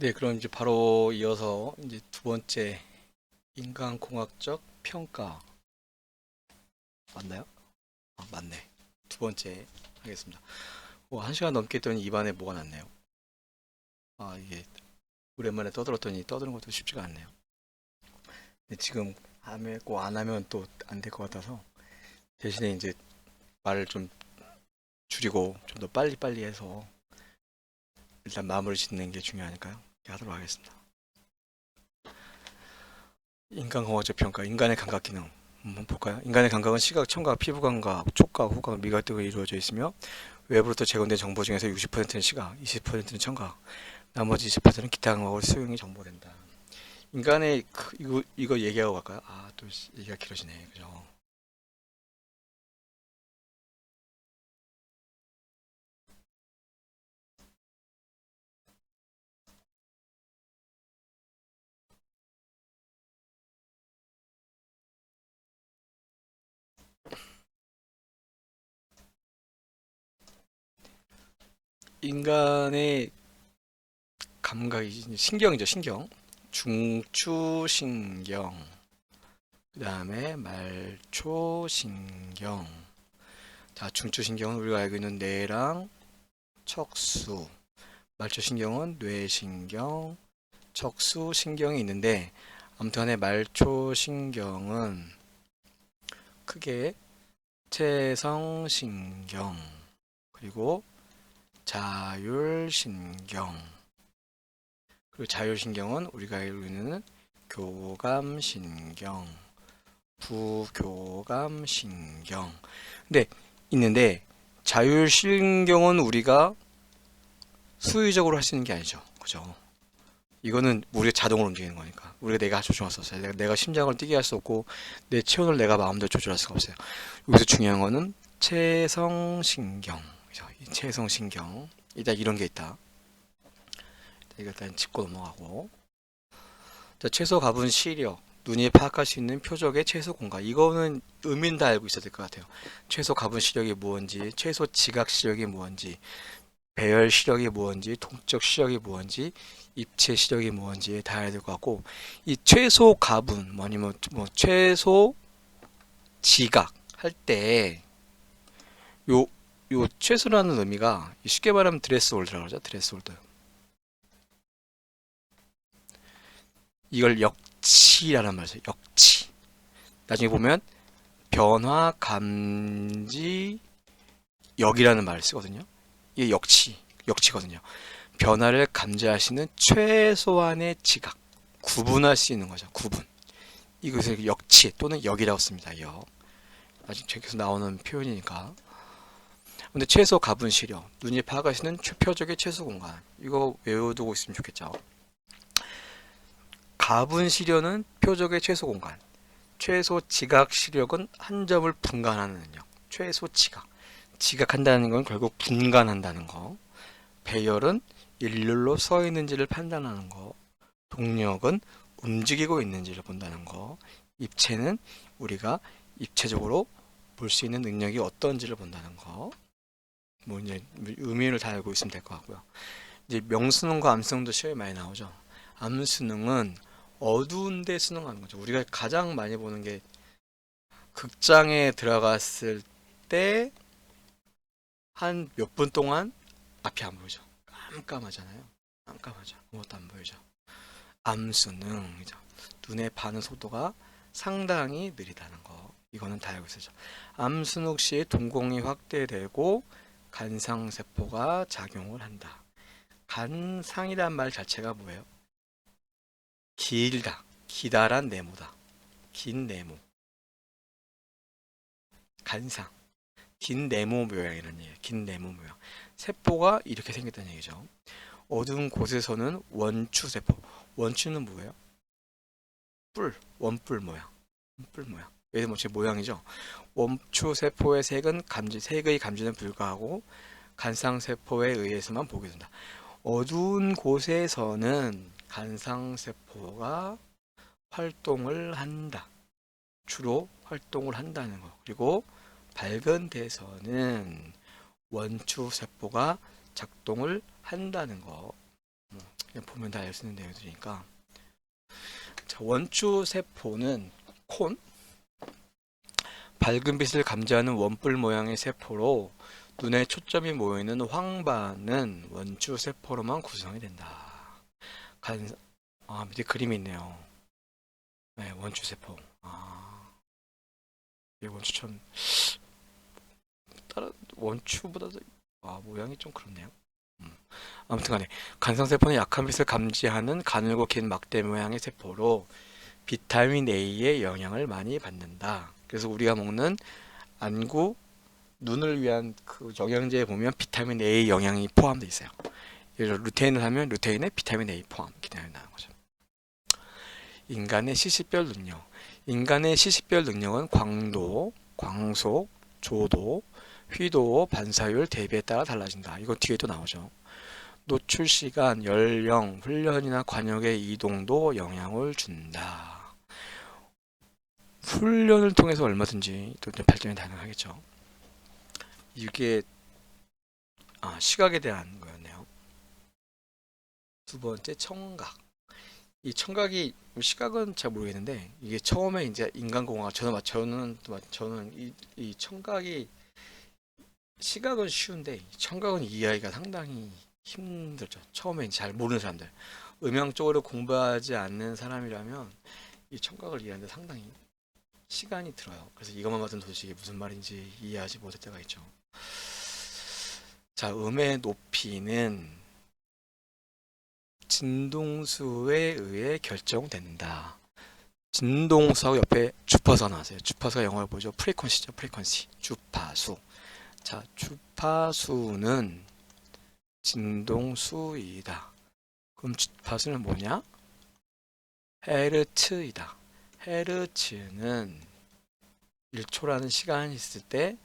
네, 그럼 이제 바로 이어서 이제 두 번째 인간공학적 평가 맞나요? 아, 맞네. 두 번째 하겠습니다. 한 시간 넘게 했더니 입안에 뭐가 났네요. 아, 이게 오랜만에 떠들었더니 떠드는 것도 쉽지가 않네요. 근데 지금 하면 꼭 안 하면 또 안 될 것 같아서 대신에 이제 말을 좀 줄이고 좀 더 빨리빨리 해서 일단 마무리 짓는 게 중요하니까요. 이렇게 하도록 하겠습니다. 인간공학적 평가, 인간의 감각 기능. 한번 볼까요? 인간의 감각은 시각, 청각, 피부 감각, 촉각, 후각, 미각 등으로 이루어져 있으며 외부로부터 제공된 정보 중에서 60%는 시각, 20%는 청각, 나머지 20%는 기타 감각으로 수용이 정보된다. 인간의 이거 얘기하고 갈까요? 아, 또 얘기가 길어지네. 그죠? 인간의 감각이 신경이죠, 신경. 중추신경, 그 다음에 말초신경. 자, 중추신경은 우리가 알고 있는 뇌랑 척수, 말초신경은 뇌신경, 척수신경이 있는데 아무튼 간에 말초신경은 크게 체성신경, 그리고 자율신경, 그리고 자율신경은 우리가 알고 있는 교감신경, 부교감신경. 근데 있는데 자율신경은 우리가 수의적으로 할 수 있는 게 아니죠. 그죠? 이거는 우리가 자동으로 움직이는 거니까. 우리가 내가 조종할 수 없어요. 내가 심장을 뛰게 할 수 없고 내 체온을 내가 마음대로 조절할 수가 없어요. 여기서 중요한 거는 체성신경. 그죠? 이 체성신경. 일단 이런 게 있다. 이거 일단 짚고 넘어가고. 자, 최소 가분 시력. 눈이 파악할 수 있는 표적의 최소 공간. 이거는 의미는 다 알고 있어야 될 것 같아요. 최소 가분 시력이 무언지, 최소 지각 시력이 무언지, 배열 시력이 무언지, 동적 시력이 무언지, 입체 시력이 무언지 다 알아야 될 것 같고, 이 최소 가분, 뭐 아니면 뭐 최소 지각 할 때, 요, 요 최소라는 의미가 쉽게 말하면 드레스홀드라고 하죠. 드레스홀드. 이걸 역치라는 말이죠. 역치. 나중에 보면 변화 감지 역이라는 말을 쓰거든요. 이게 역치거든요. 변화를 감지할 수 있는 최소한의 지각, 구분할 수 있는 거죠. 구분. 이것을 역치 또는 역이라고 씁니다. 역. 아직 계속 나오는 표현이니까. 근데 최소 가분 시력, 눈이 파악할 수 있는 표적의 최소 공간. 이거 외워두고 있으면 좋겠죠. 가분 시력은 표적의 최소 공간. 최소 지각 시력은 한 점을 분간하는 능력. 최소 지각. 지각한다는 건 결국 분간한다는 거. 배열은 일렬로 서 있는지를 판단하는 거. 동력은 움직이고 있는지를 본다는 거. 입체는 우리가 입체적으로 볼 수 있는 능력이 어떤지를 본다는 거. 뭐 이제 의미를 다 알고 있으면 될 것 같고요. 이제 명수능과 암수능도 시험에 많이 나오죠. 암수능은 어두운 데 수능하는 거죠. 우리가 가장 많이 보는 게 극장에 들어갔을 때 한 몇 분 동안 앞이 안 보이죠. 깜깜하잖아요. 깜깜하죠. 아무것도 안 보이죠. 암수능이죠. 눈에 반응 속도가 상당히 느리다는 거. 이거는 다 알고 있었죠. 암수능 시 동공이 확대되고 간상세포가 작용을 한다. 간상이란 말 자체가 뭐예요? 길다. 기다란 네모다. 긴 네모. 간상. 긴 네모 모양이라는 얘기예요. 긴 네모 모양. 세포가 이렇게 생겼다는 얘기죠. 어두운 곳에서는 원추세포. 원추는 뭐예요? 뿔. 원뿔 모양. 뿔 모양. 얘는 뭐 제 모양이죠. 원추세포의 색의 감지는 불가하고 간상세포에 의해서만 보게 된다. 어두운 곳에서는 간상세포가 활동을 한다. 주로 활동을 한다는 거. 그리고 밝은 데서는 원추세포가 작동을 한다는 거. 그냥 보면 다 알 수 있는 내용들이니까. 자, 원추 세포는 콘, 밝은 빛을 감지하는 원뿔 모양의 세포로 눈에 초점이 모이는 황반은 원추 세포로만 구성이 된다. 밑에 그림이 있네요. 네, 원추 세포. 이 원추처럼 다른 원추보다도 모양이 좀 그렇네요. 아무튼 간에 간성세포는 약한 빛을 감지하는 가늘고 긴 막대 모양의 세포로 비타민 A의 영향을 많이 받는다. 그래서 우리가 먹는 안구, 눈을 위한 그 영양제에 보면 비타민 A 영양이 포함되어 있어요. 예를 들어 루테인을 하면 루테인에 비타민 A 포함 기능이 나는 거죠. 인간의 시시별 능력. 인간의 시시별 능력은 광도, 광속, 조도, 휘도, 반사율, 대비에 따라 달라진다. 이거 뒤에도 나오죠. 노출 시간, 연령, 훈련이나 관역의 이동도 영향을 준다. 훈련을 통해서 얼마든지 또 발전이 가능하겠죠. 이게 시각에 대한 거였네요. 두 번째 청각. 이 청각이 시각은 잘 모르겠는데 이게 처음에 이제 인간공학 저는 이 청각이 시각은 쉬운데 청각은 이해하기가 상당히 힘들죠. 처음에 잘 모르는 사람들, 음향 쪽으로 공부하지 않는 사람이라면 이 청각을 이해하는데 상당히 시간이 들어요. 그래서 이것만 봐도 도대체 이게 무슨 말인지 이해하지 못할 때가 있죠. 자, 음의 높이는 진동수에 의해 결정된다. 진동수하고 옆에 주파수가 나왔어요. 주파수가 영어로 뭐죠? 프리퀀시죠. 프리퀀시. 주파수. 자, 주파수는 진동수이다. 그럼 주파수는 뭐냐? 헤르츠이다. 헤르츠는 1초라는 시간이 있을 때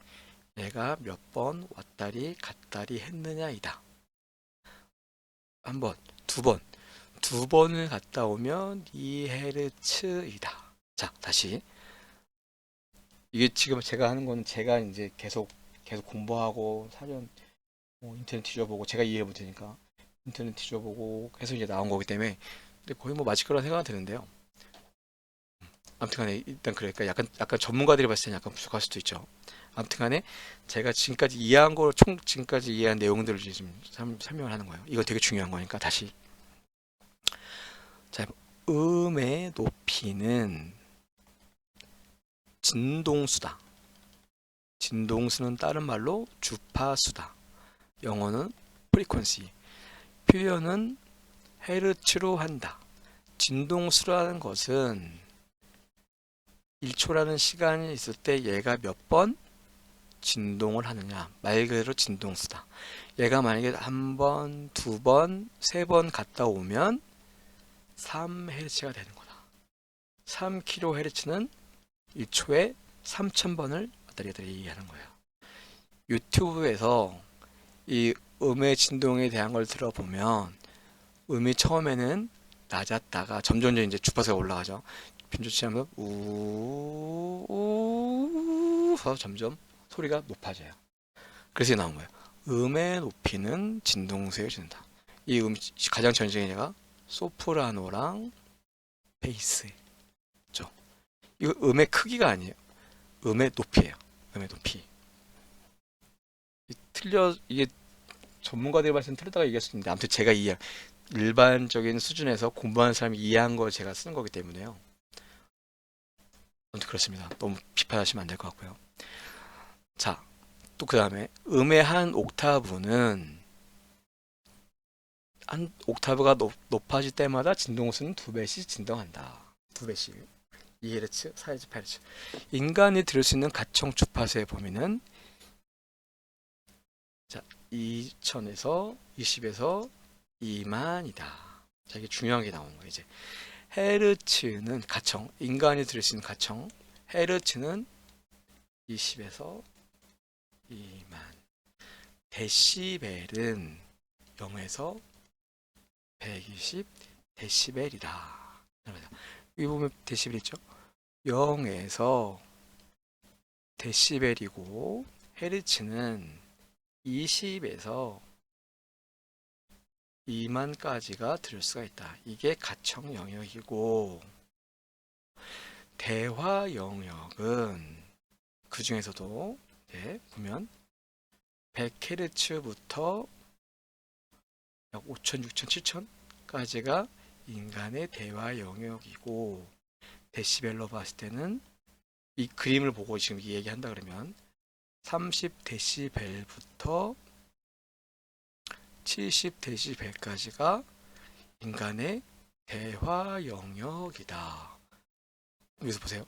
얘가 몇 번 왔다리 갔다리 했느냐이다. 한 번, 두 번. 두 번을 갔다 오면 2헤르츠이다. 자, 다시. 이게 지금 제가 하는 거는 제가 이제 계속 공부하고 사전 인터넷 뒤져보고 제가 이해 못하니까 인터넷 뒤져보고 해서 이제 나온 거기 때문에 근데 거의 뭐 맞을 거라 생각은 드는데요. 아무튼간에 일단 그러니까 약간 전문가들이 봤을 때는 약간 부족할 수도 있죠. 아무튼간에 제가 지금까지 이해한 걸 지금까지 이해한 내용들을 지금 설명을 하는 거예요. 이거 되게 중요한 거니까 다시. 자, 음의 높이는 진동수다. 진동수는 다른 말로 주파수다. 영어는 frequency. 표현은 헤르츠로 한다. 진동수라는 것은 1초라는 시간이 있을 때 얘가 몇 번 진동을 하느냐. 말 그대로 진동수다. 얘가 만약에 한 번, 두 번, 세 번 갔다 오면 3Hz가 되는 거다. 3kHz는 1초에 3000번을 왔다리 갔다리 얘기하는 거예요. 유튜브에서 이 음의 진동에 대한 걸 들어보면 음이 처음에는 낮았다가 점점 이제 주파수가 올라가죠. 빈조치하면 우우우 해서 점점 소리가 높아져요. 그래서 나온 거예요. 음의 높이는 진동세를 준다. 이 가장 전형적인 예가 소프라노랑 베이스죠. 이거 음의 크기가 아니에요. 음의 높이에요. 음의 높이. 이게 전문가들이 봤을 땐 틀리다가 얘기할 수 있는데 아무튼 제가 일반적인 수준에서 공부하는 사람이 이해한 걸 제가 쓰는 거기 때문에요. 아무튼 그렇습니다. 너무 비판하시면 안 될 것 같고요. 자, 또 그 다음에 음의 한 옥타브는 한 옥타브가 높아질 때마다 진동수는 2배씩 진동한다. 2배씩. 2Hz, 4Hz, 8Hz. 인간이 들을 수 있는 가청 주파수의 범위는 2000에서 20에서 2만이다. 자, 이게 중요한 게 나오는 거예요. 이제 헤르츠는 가청, 인간이 들을 수 있는 가청. 헤르츠는 20에서 2만. 데시벨은 0에서 120 데시벨이다. 여기 보면 데시벨 있죠? 0에서 데시벨이고 헤르츠는 20에서 2만까지가 들을 수가 있다. 이게 가청 영역이고, 대화 영역은 그 중에서도 보면 100Hz부터 약 5000, 6000, 7000까지가 인간의 대화 영역이고, 데시벨로 봤을 때는 이 그림을 보고 지금 이 얘기한다 그러면 30데시벨부터 70데시벨까지가 인간의 대화 영역이다. 여기서 보세요.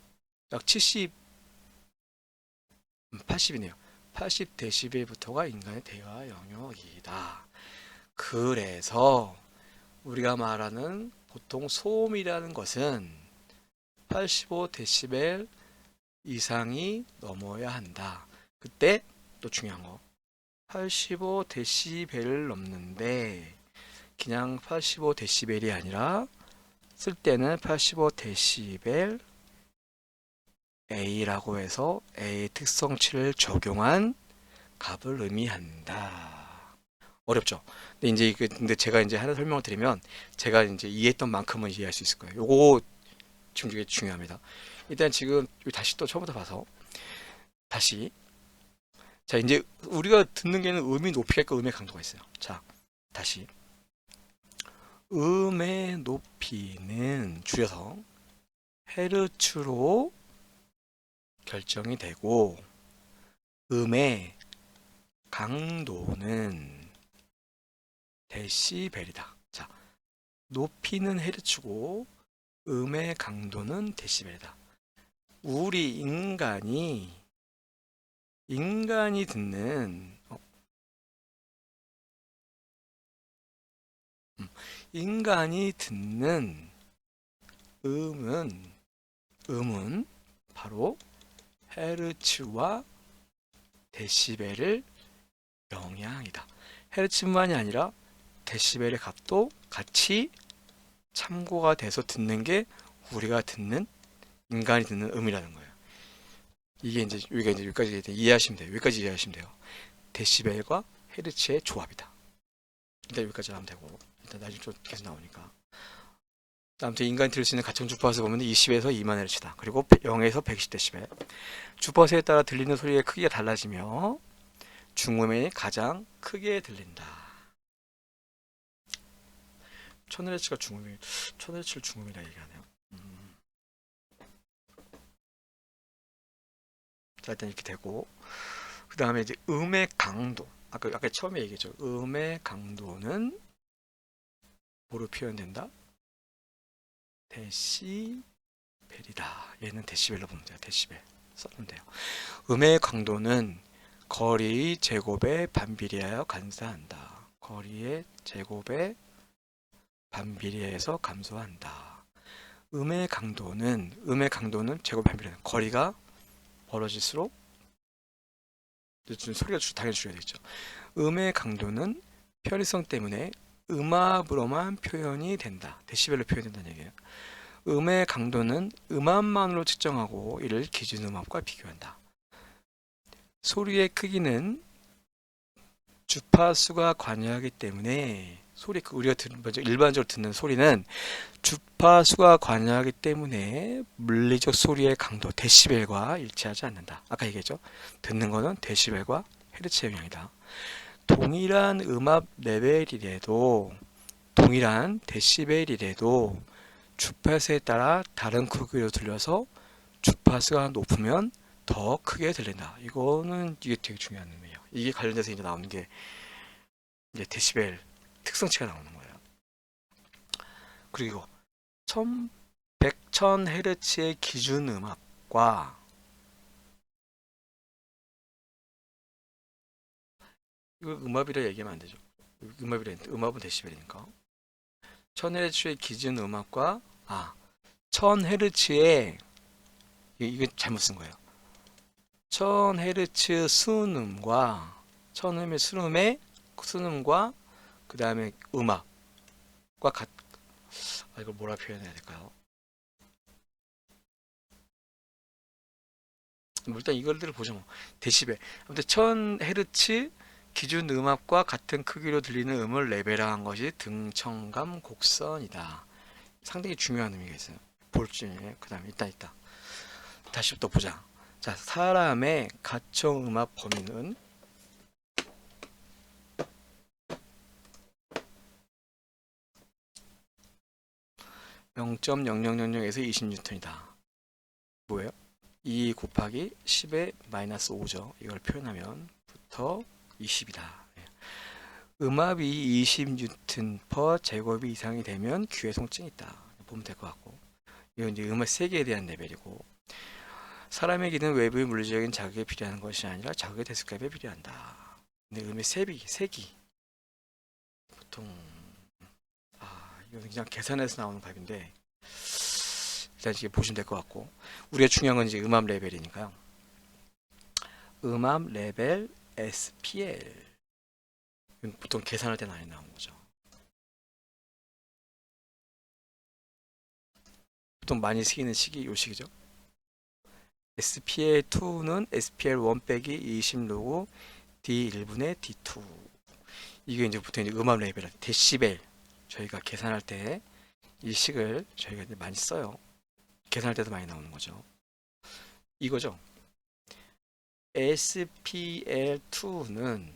약 80이네요. 80데시벨부터가 인간의 대화 영역이다. 그래서 우리가 말하는 보통 소음이라는 것은 85데시벨 이상이 넘어야 한다. 그때 또 중요한 거 85데시벨을 넘는데 그냥 85데시벨이 아니라 쓸 때는 85데시벨 A라고 해서 A의 특성치를 적용한 값을 의미한다. 어렵죠? 근데 제가 이제 하나 설명을 드리면 제가 이제 이해했던 만큼은 이해할 수 있을 거예요. 요거 지금 되게 중요합니다. 일단 지금 다시 또 처음부터 봐서 다시 자 이제 우리가 듣는 게는 음의 높이가 있고 음의 강도가 있어요. 자 다시 음의 높이는 줄여서 헤르츠로 결정이 되고 음의 강도는 데시벨이다. 자 높이는 헤르츠고 음의 강도는 데시벨이다. 우리 인간이 듣는 인간이 듣는 음은 바로 헤르츠와 데시벨을 영향이다. 헤르츠만이 아니라 데시벨의 값도 같이 참고가 돼서 듣는 게 우리가 듣는 인간이 듣는 음이라는 거예요. 이게 이제 여기까지 이해하시면 돼요. 여기까지 이해하시면 돼요. 데시벨과 헤르츠의 조합이다. 일단 여기까지 하면 되고 일단 나중에 좀 계속 나오니까. 아무튼 인간이 들을 수 있는 가청 주파수 보면 20에서 2만 헤르츠다. 그리고 0에서 120데시벨. 주파수에 따라 들리는 소리의 크기가 달라지며 중음이 가장 크게 들린다. 1000Hz가 중음이 1000Hz를 중음이라 얘기하네요. 자 일단 이렇게 되고 그 다음에 이제 음의 강도 아까 처음에 얘기했죠. 음의 강도는 뭐로 표현된다? 데시벨이다. 얘는 데시벨로 보면 돼요. 데시벨 써면 돼요. 음의 강도는 거리의 제곱에 반비례하여 감소한다. 거리의 제곱에 반비례해서 감소한다. 음의 강도는 제곱 반비례. 거리가 벌어질수록 소리가 당연히 줄여야겠죠. 음의 강도는 편의성 때문에 음압으로만 표현이 된다. 데시벨로 표현된다는 얘기예요. 음의 강도는 음압만으로 측정하고 이를 기준 음압과 비교한다. 소리의 크기는 주파수가 관여하기 때문에 우리가 일반적으로 듣는 소리는 주파수가 관여하기 때문에 물리적 소리의 강도 데시벨과 일치하지 않는다. 아까 얘기했죠. 듣는 거는 데시벨과 헤르츠의 영향이다. 동일한 음압 레벨이라도 동일한 데시벨이라도 주파수에 따라 다른 크기로 들려서 주파수가 높으면 더 크게 들린다. 이게 되게 중요한 의미예요. 이게 관련돼서 이제 나오는 게 이제 데시벨 특성치가 나오는 거예요. 그리고 100,000Hz의 기준 음압과 이거 음압이라 얘기하면 안 되죠. 음압은 데시벨이니까. 1000Hz의 기준 음압과 1000Hz의 이거 잘못 쓴 거예요. 1000Hz 순음과 1000Hz의 순음과 그 다음에 음압과 이걸 뭐라 표현해야 될까요? 일단 이걸들을 보죠. 뭐. 데시벨. 아무튼 1000Hz 기준 음압과 같은 크기로 들리는 음을 레벨화한 것이 등청감 곡선이다. 상당히 중요한 의미가 있어요. 볼중에 그 다음에 있다. 다시 또 보자. 자, 사람의 가청 음압 범위는 0.0000에서 20N이다. 뭐예요? 2 곱하기 10의 마이너스 5죠. 이걸 표현하면 부터 20이다. 음압이 20N per 제곱이 이상이 되면 귀에 통증이 있다. 보면 될 것 같고. 이건 이제 음압 세계에 대한 레벨이고, 사람의 귀는 외부의 물리적인 자극에 필요한 것이 아니라 자극의 대습값에 필요한다. 근데 음의 세기 보통 이건 그냥 계산해서 나오는 값인데 일단 이게 보시면 될 것 같고, 우리가 중요한 건 이제 음압 레벨이니까요. 음압 레벨 SPL 보통 계산할 때 많이 나오는 거죠. 보통 많이 쓰이는 식이 요 식이죠. SPL2는 SPL1 빼기 20로그 D1분의 D2. 이게 이제 보통 이제 음압 레벨 데시벨, 저희가 계산할 때 이 식을 저희가 이제 많이 써요. 계산할 때도 많이 나오는 거죠. 이거죠. SPL2는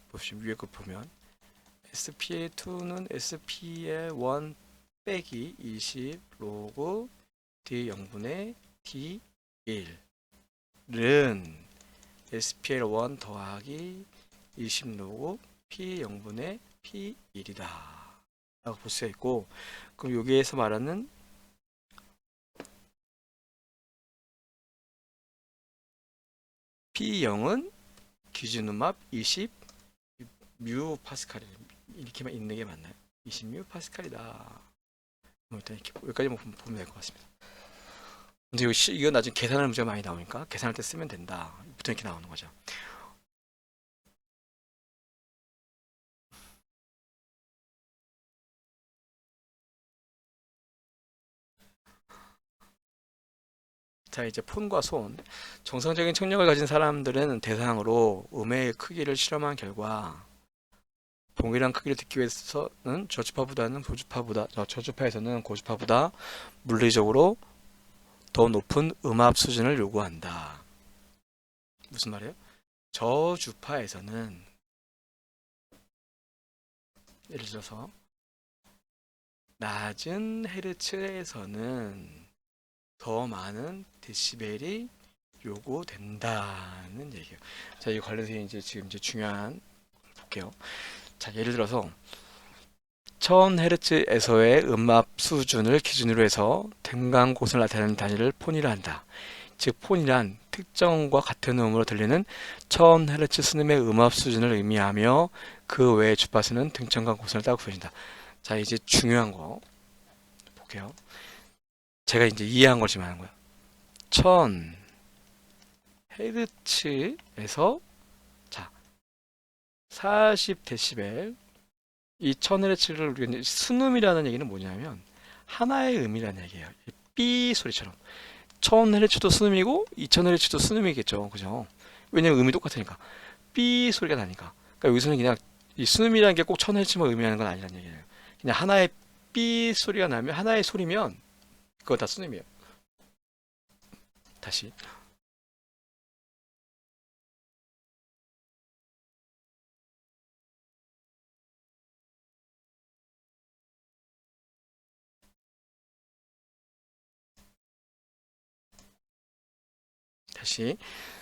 보시면 위에 거 보면 SPL2는 SPL1 빼기 20 로그 D0분의 D1은 SPL1 더하기 20 로그 P0분의 P1이다 라고 볼 수가 있고, 그럼 여기에서 말하는 P0은 기준음압 20 뮤 파스칼이 이렇게만 있는 게 맞나요? 20 뮤 파스칼이다. 일단 이렇게 여기까지만 보면 될 것 같습니다. 근데 이거 나중에 계산하는 문제가 많이 나오니까 계산할 때 쓰면 된다. 부터 이렇게 나오는 거죠. 자, 이제 폰과 손. 정상적인 청력을 가진 사람들은 대상으로 음의 크기를 실험한 결과 동일한 크기를 듣기 위해서는 저주파에서는 고주파보다 물리적으로 더 높은 음압 수준을 요구한다. 무슨 말이에요? 저주파에서는 예를 들어서 낮은 헤르츠에서는 더 많은 데시벨이 요구된다는 얘기예요. 자, 이 관련해서 이제 지금 이제 중요한 걸 볼게요. 자, 예를 들어서 1000Hz에서의 음압 수준을 기준으로 해서 등간 곳을 나타내는 단위를 폰이라 한다. 즉 폰이란 특정과 같은 음으로 들리는 1000Hz 수음의 음압 수준을 의미하며 그 외의 주파수는 등청간 곡선을 따고 보여진다. 자, 이제 중요한 거 볼게요. 제가 이제 이해한 걸 지금 하는 거예요. 1000Hz에서 자 40dB, 이 1000Hz를 우리가 순음이라는 얘기는 뭐냐면 하나의 음이라는 얘기예요. 삐 소리처럼 1000Hz도 순음이고 2000Hz도 순음이겠죠, 그죠? 왜냐면 음이 똑같으니까 삐 소리가 나니까. 그러니까 여기서는 그냥 이 순음이라는 게 꼭 1000Hz만 의미하는 건 아니라는 얘기예요. 그냥 하나의 삐 소리가 나면 하나의 소리면 그거 다 순음이에요. 다시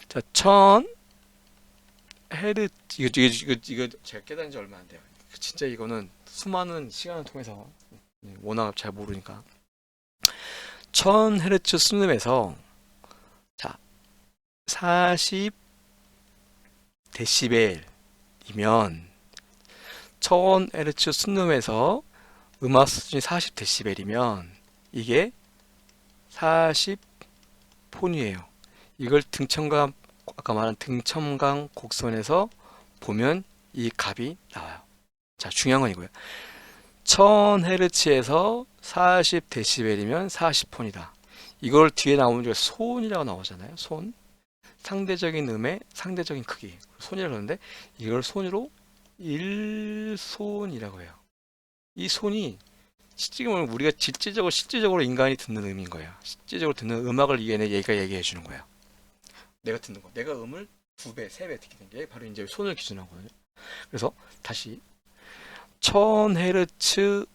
자, 1000Hz 이거 제가 깨달은 지 얼마 안 돼요. 진짜 이거는 수많은 시간을 통해서 워낙 잘 모르니까 1000Hz 순음에서 자 40dB이면 1000Hz 순음에서 음악 수준이 40dB이면 이게 40폰이에요. 이걸 등청강, 아까 말한 등청강 곡선에서 보면 이 값이 나와요. 자, 중요한 건 이거예요. 1000Hz에서 40dB이면 40폰이다. 이걸 뒤에 나오는 게 손이라고 나오잖아요. 손. 상대적인 음의 상대적인 크기. 손이라고 그러는데 이걸 손으로 일손이라고 해요. 이 손이 지금 우리가 실질적으로 인간이 듣는 음인 거예요. 실질적으로 듣는 음악을 얘가 얘기해 주는 거예요. 내가 듣는 거. 내가 음을 2배, 3배 듣게 된 게 바로 이제 손을 기준으로 하거든요. 그래서 다시 1000Hz에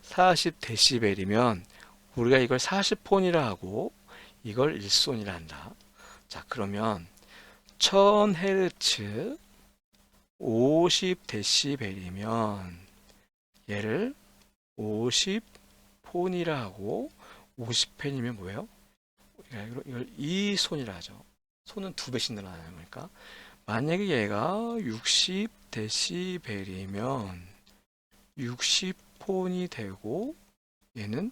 40dB이면 우리가 이걸 40폰이라 하고 이걸 1손이라 한다. 자, 그러면 1000Hz 50dB이면 얘를 50폰이라 하고 50펜이면 뭐예요? 이걸 2손이라 하죠. 손은 2배씩 늘어나는 거니까. 만약에 얘가 60dB이면 60폰이 되고 얘는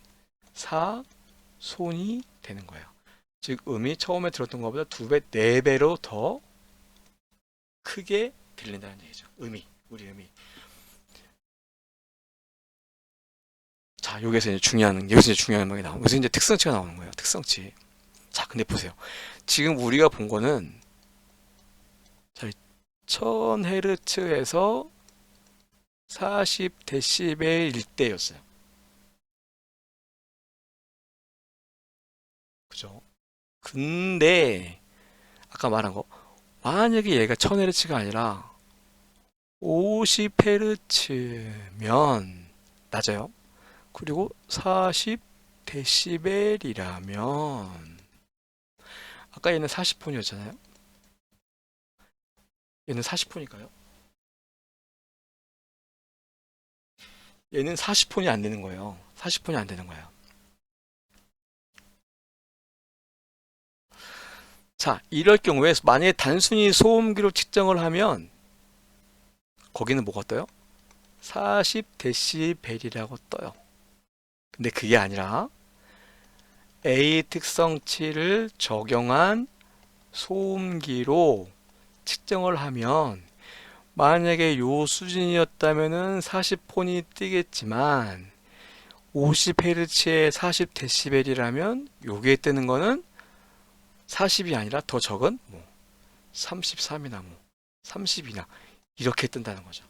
4손이 되는 거예요. 즉 음이 처음에 들었던 것보다 2배, 4배로 더 크게 들린다는 얘기죠. 우리 음이. 자, 여기서 이제 중요한 음악이 나오는, 여기서 이제 특성치가 나오는 거예요. 특성치. 자, 근데 보세요. 지금 우리가 본 거는 1000Hz에서 40dB일 때였어요. 그죠? 근데 아까 말한 거, 만약에 얘가 1000Hz가 아니라 50Hz면 낮아요. 그리고 40dB이라면 아까 얘는 40폰이었잖아요. 얘는 40폰일까요? 얘는 40폰이 안 되는 거예요. 40폰이 안 되는 거예요. 자, 이럴 경우에 만약에 단순히 소음기로 측정을 하면 거기는 뭐가 떠요? 40dB이라고 떠요. 근데 그게 아니라 A 특성치를 적용한 소음기로 측정을 하면 만약에 요 수준이었다면은 40폰이 뜨겠지만 50Hz에 40dB이라면 요게 뜨는 거는 40이 아니라 더 적은 뭐 33이나 뭐 30이나 이렇게 뜬다는 거죠.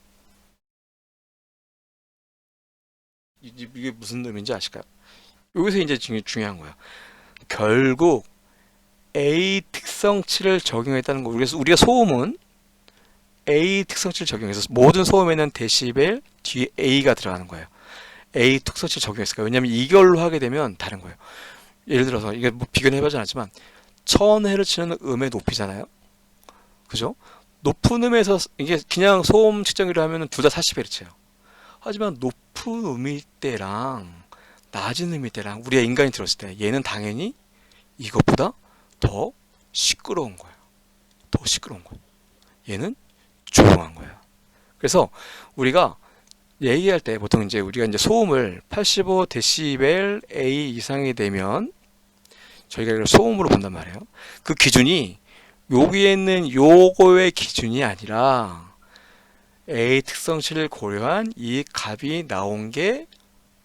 이게 무슨 의미인지 아실까요? 여기서 이제 중요한 거예요. 결국 A 특성치를 적용했다는 거. 그래서 우리가 소음은 A 특성치를 적용해서 모든 소음에는 데시벨 뒤에 A가 들어가는 거예요. A 특성치를 적용했을까요? 왜냐하면 이걸로 하게 되면 다른 거예요. 예를 들어서 이게 뭐 비교는 해보지 않았지만 1000Hz는 음의 높이잖아요. 그죠? 높은 음에서 이게 그냥 소음 측정기로 하면 둘 다 40Hz예요. 하지만 높은 음일 때랑 낮은 음일 때랑 우리가 인간이 들었을 때 얘는 당연히 이것보다 더 시끄러운 거예요. 더 시끄러운 거예요. 얘는 조용한 거예요. 그래서 우리가 얘기할 때 보통 이제 우리가 이제 소음을 85dB A 이상이 되면 저희가 이걸 소음으로 본단 말이에요. 그 기준이 여기에 있는 요거의 기준이 아니라 A 특성치를 고려한 이 값이 나온 게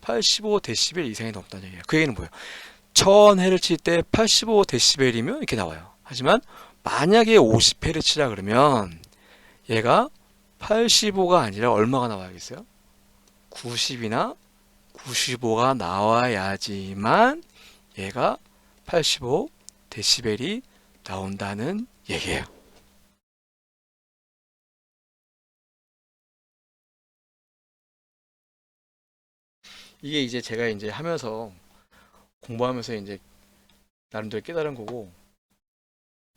85dB 이상이 넘다는 얘기예요. 그 얘기는 뭐예요? 1000Hz 때 85dB이면 이렇게 나와요. 하지만 만약에 50Hz라 그러면 얘가 85가 아니라 얼마가 나와야겠어요? 90이나 95가 나와야지만 얘가 85dB이 나온다는 얘기예요. 이게 이제 제가 이제 하면서 공부하면서 이제 나름대로 깨달은 거고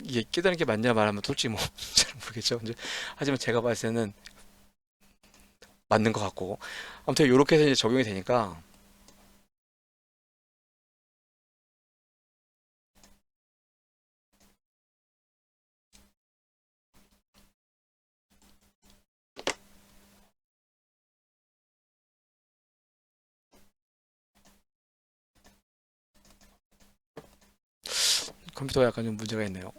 이게 깨달은 게 맞냐 말하면 솔직히 뭐 잘 모르겠죠. 하지만 제가 봤을 때는 맞는 것 같고 아무튼 이렇게 해서 이제 적용이 되니까 컴퓨터가 약간 좀 문제가 있네요.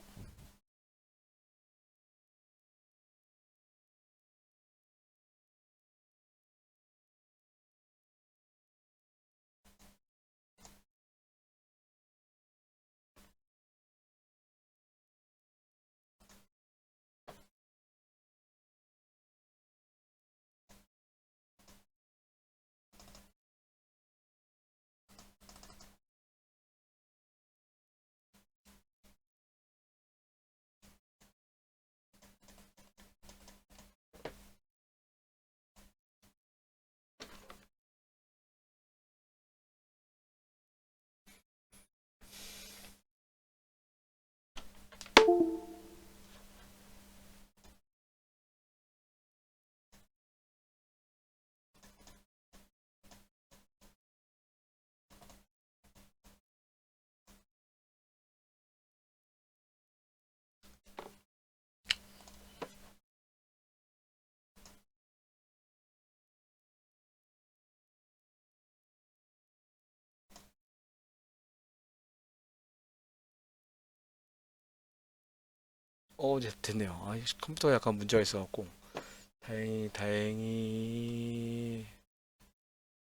이제 됐네요. 컴퓨터가 약간 문제가 있어갖고 다행히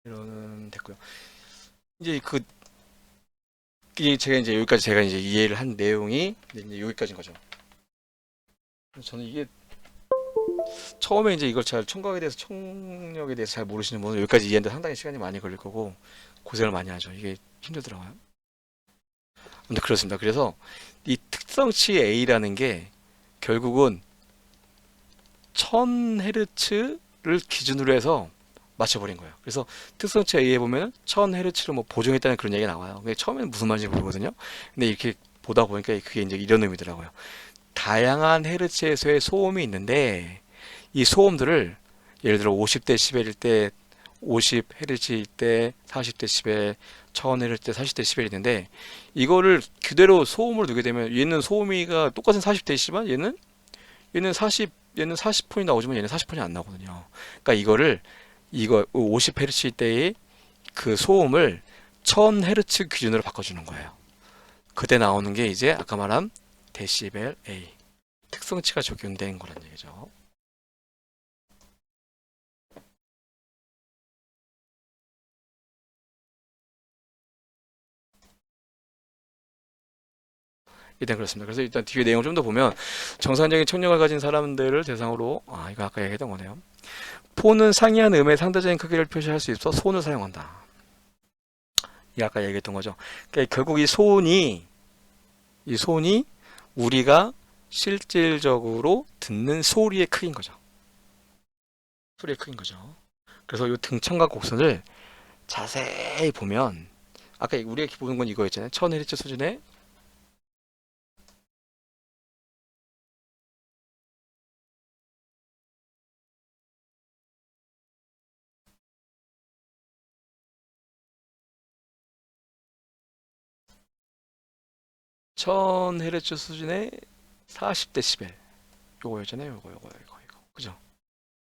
이러는 됐고요. 이제 이게 제가 이제 여기까지 제가 이제 이해를 한 내용이 이제 여기까지인 거죠. 저는 이게 처음에 이제 이걸 잘 청력에 대해서 잘 모르시는 분은 여기까지 이해하는데 상당히 시간이 많이 걸릴 거고 고생을 많이 하죠. 이게 힘들더라고요. 근데 그렇습니다. 그래서 이 특성치 A라는 게 결국은 1000Hz를 기준으로 해서 맞춰버린 거예요. 그래서 특성치 A에 보면 1000Hz를 뭐 보정했다는 그런 얘기가 나와요. 근데 처음에는 무슨 말인지 모르거든요. 근데 이렇게 보다 보니까 그게 이제 이런 의미더라고요. 다양한 헤르츠에서의 소음이 있는데 이 소음들을 예를 들어 50dB일 때 50Hz일 때 40dB, 1000Hz 때 40dB이 있는데 이거를 그대로 소음으로 두게 되면 얘는 소음이가 똑같은 40dB지만 얘는 40폰이 나오지만 얘는 40폰이 안 나오거든요. 그러니까 이거 50Hz 때의 그 소음을 1000Hz 기준으로 바꿔주는 거예요. 그때 나오는 게 이제 아까 말한 데시벨 A 특성치가 적용된 거란 얘기죠. 일단 그렇습니다. 그래서 일단 뒤에 내용을 좀 더 보면 정상적인 청력을 가진 사람들을 대상으로 이거 아까 얘기했던 거네요. 폰은 상이한 음의 상대적인 크기를 표시할 수 있어 손을 사용한다. 이 아까 얘기했던 거죠. 그러니까 결국 이 손이 우리가 실질적으로 듣는 소리의 크기인 거죠. 소리의 크기인 거죠. 그래서 이 등청각 곡선을 자세히 보면 아까 우리가 보는 건 이거였잖아요. 1000Hz 수준의 1000Hz 수준의 40dB 요거였잖아요. 요거. 그죠?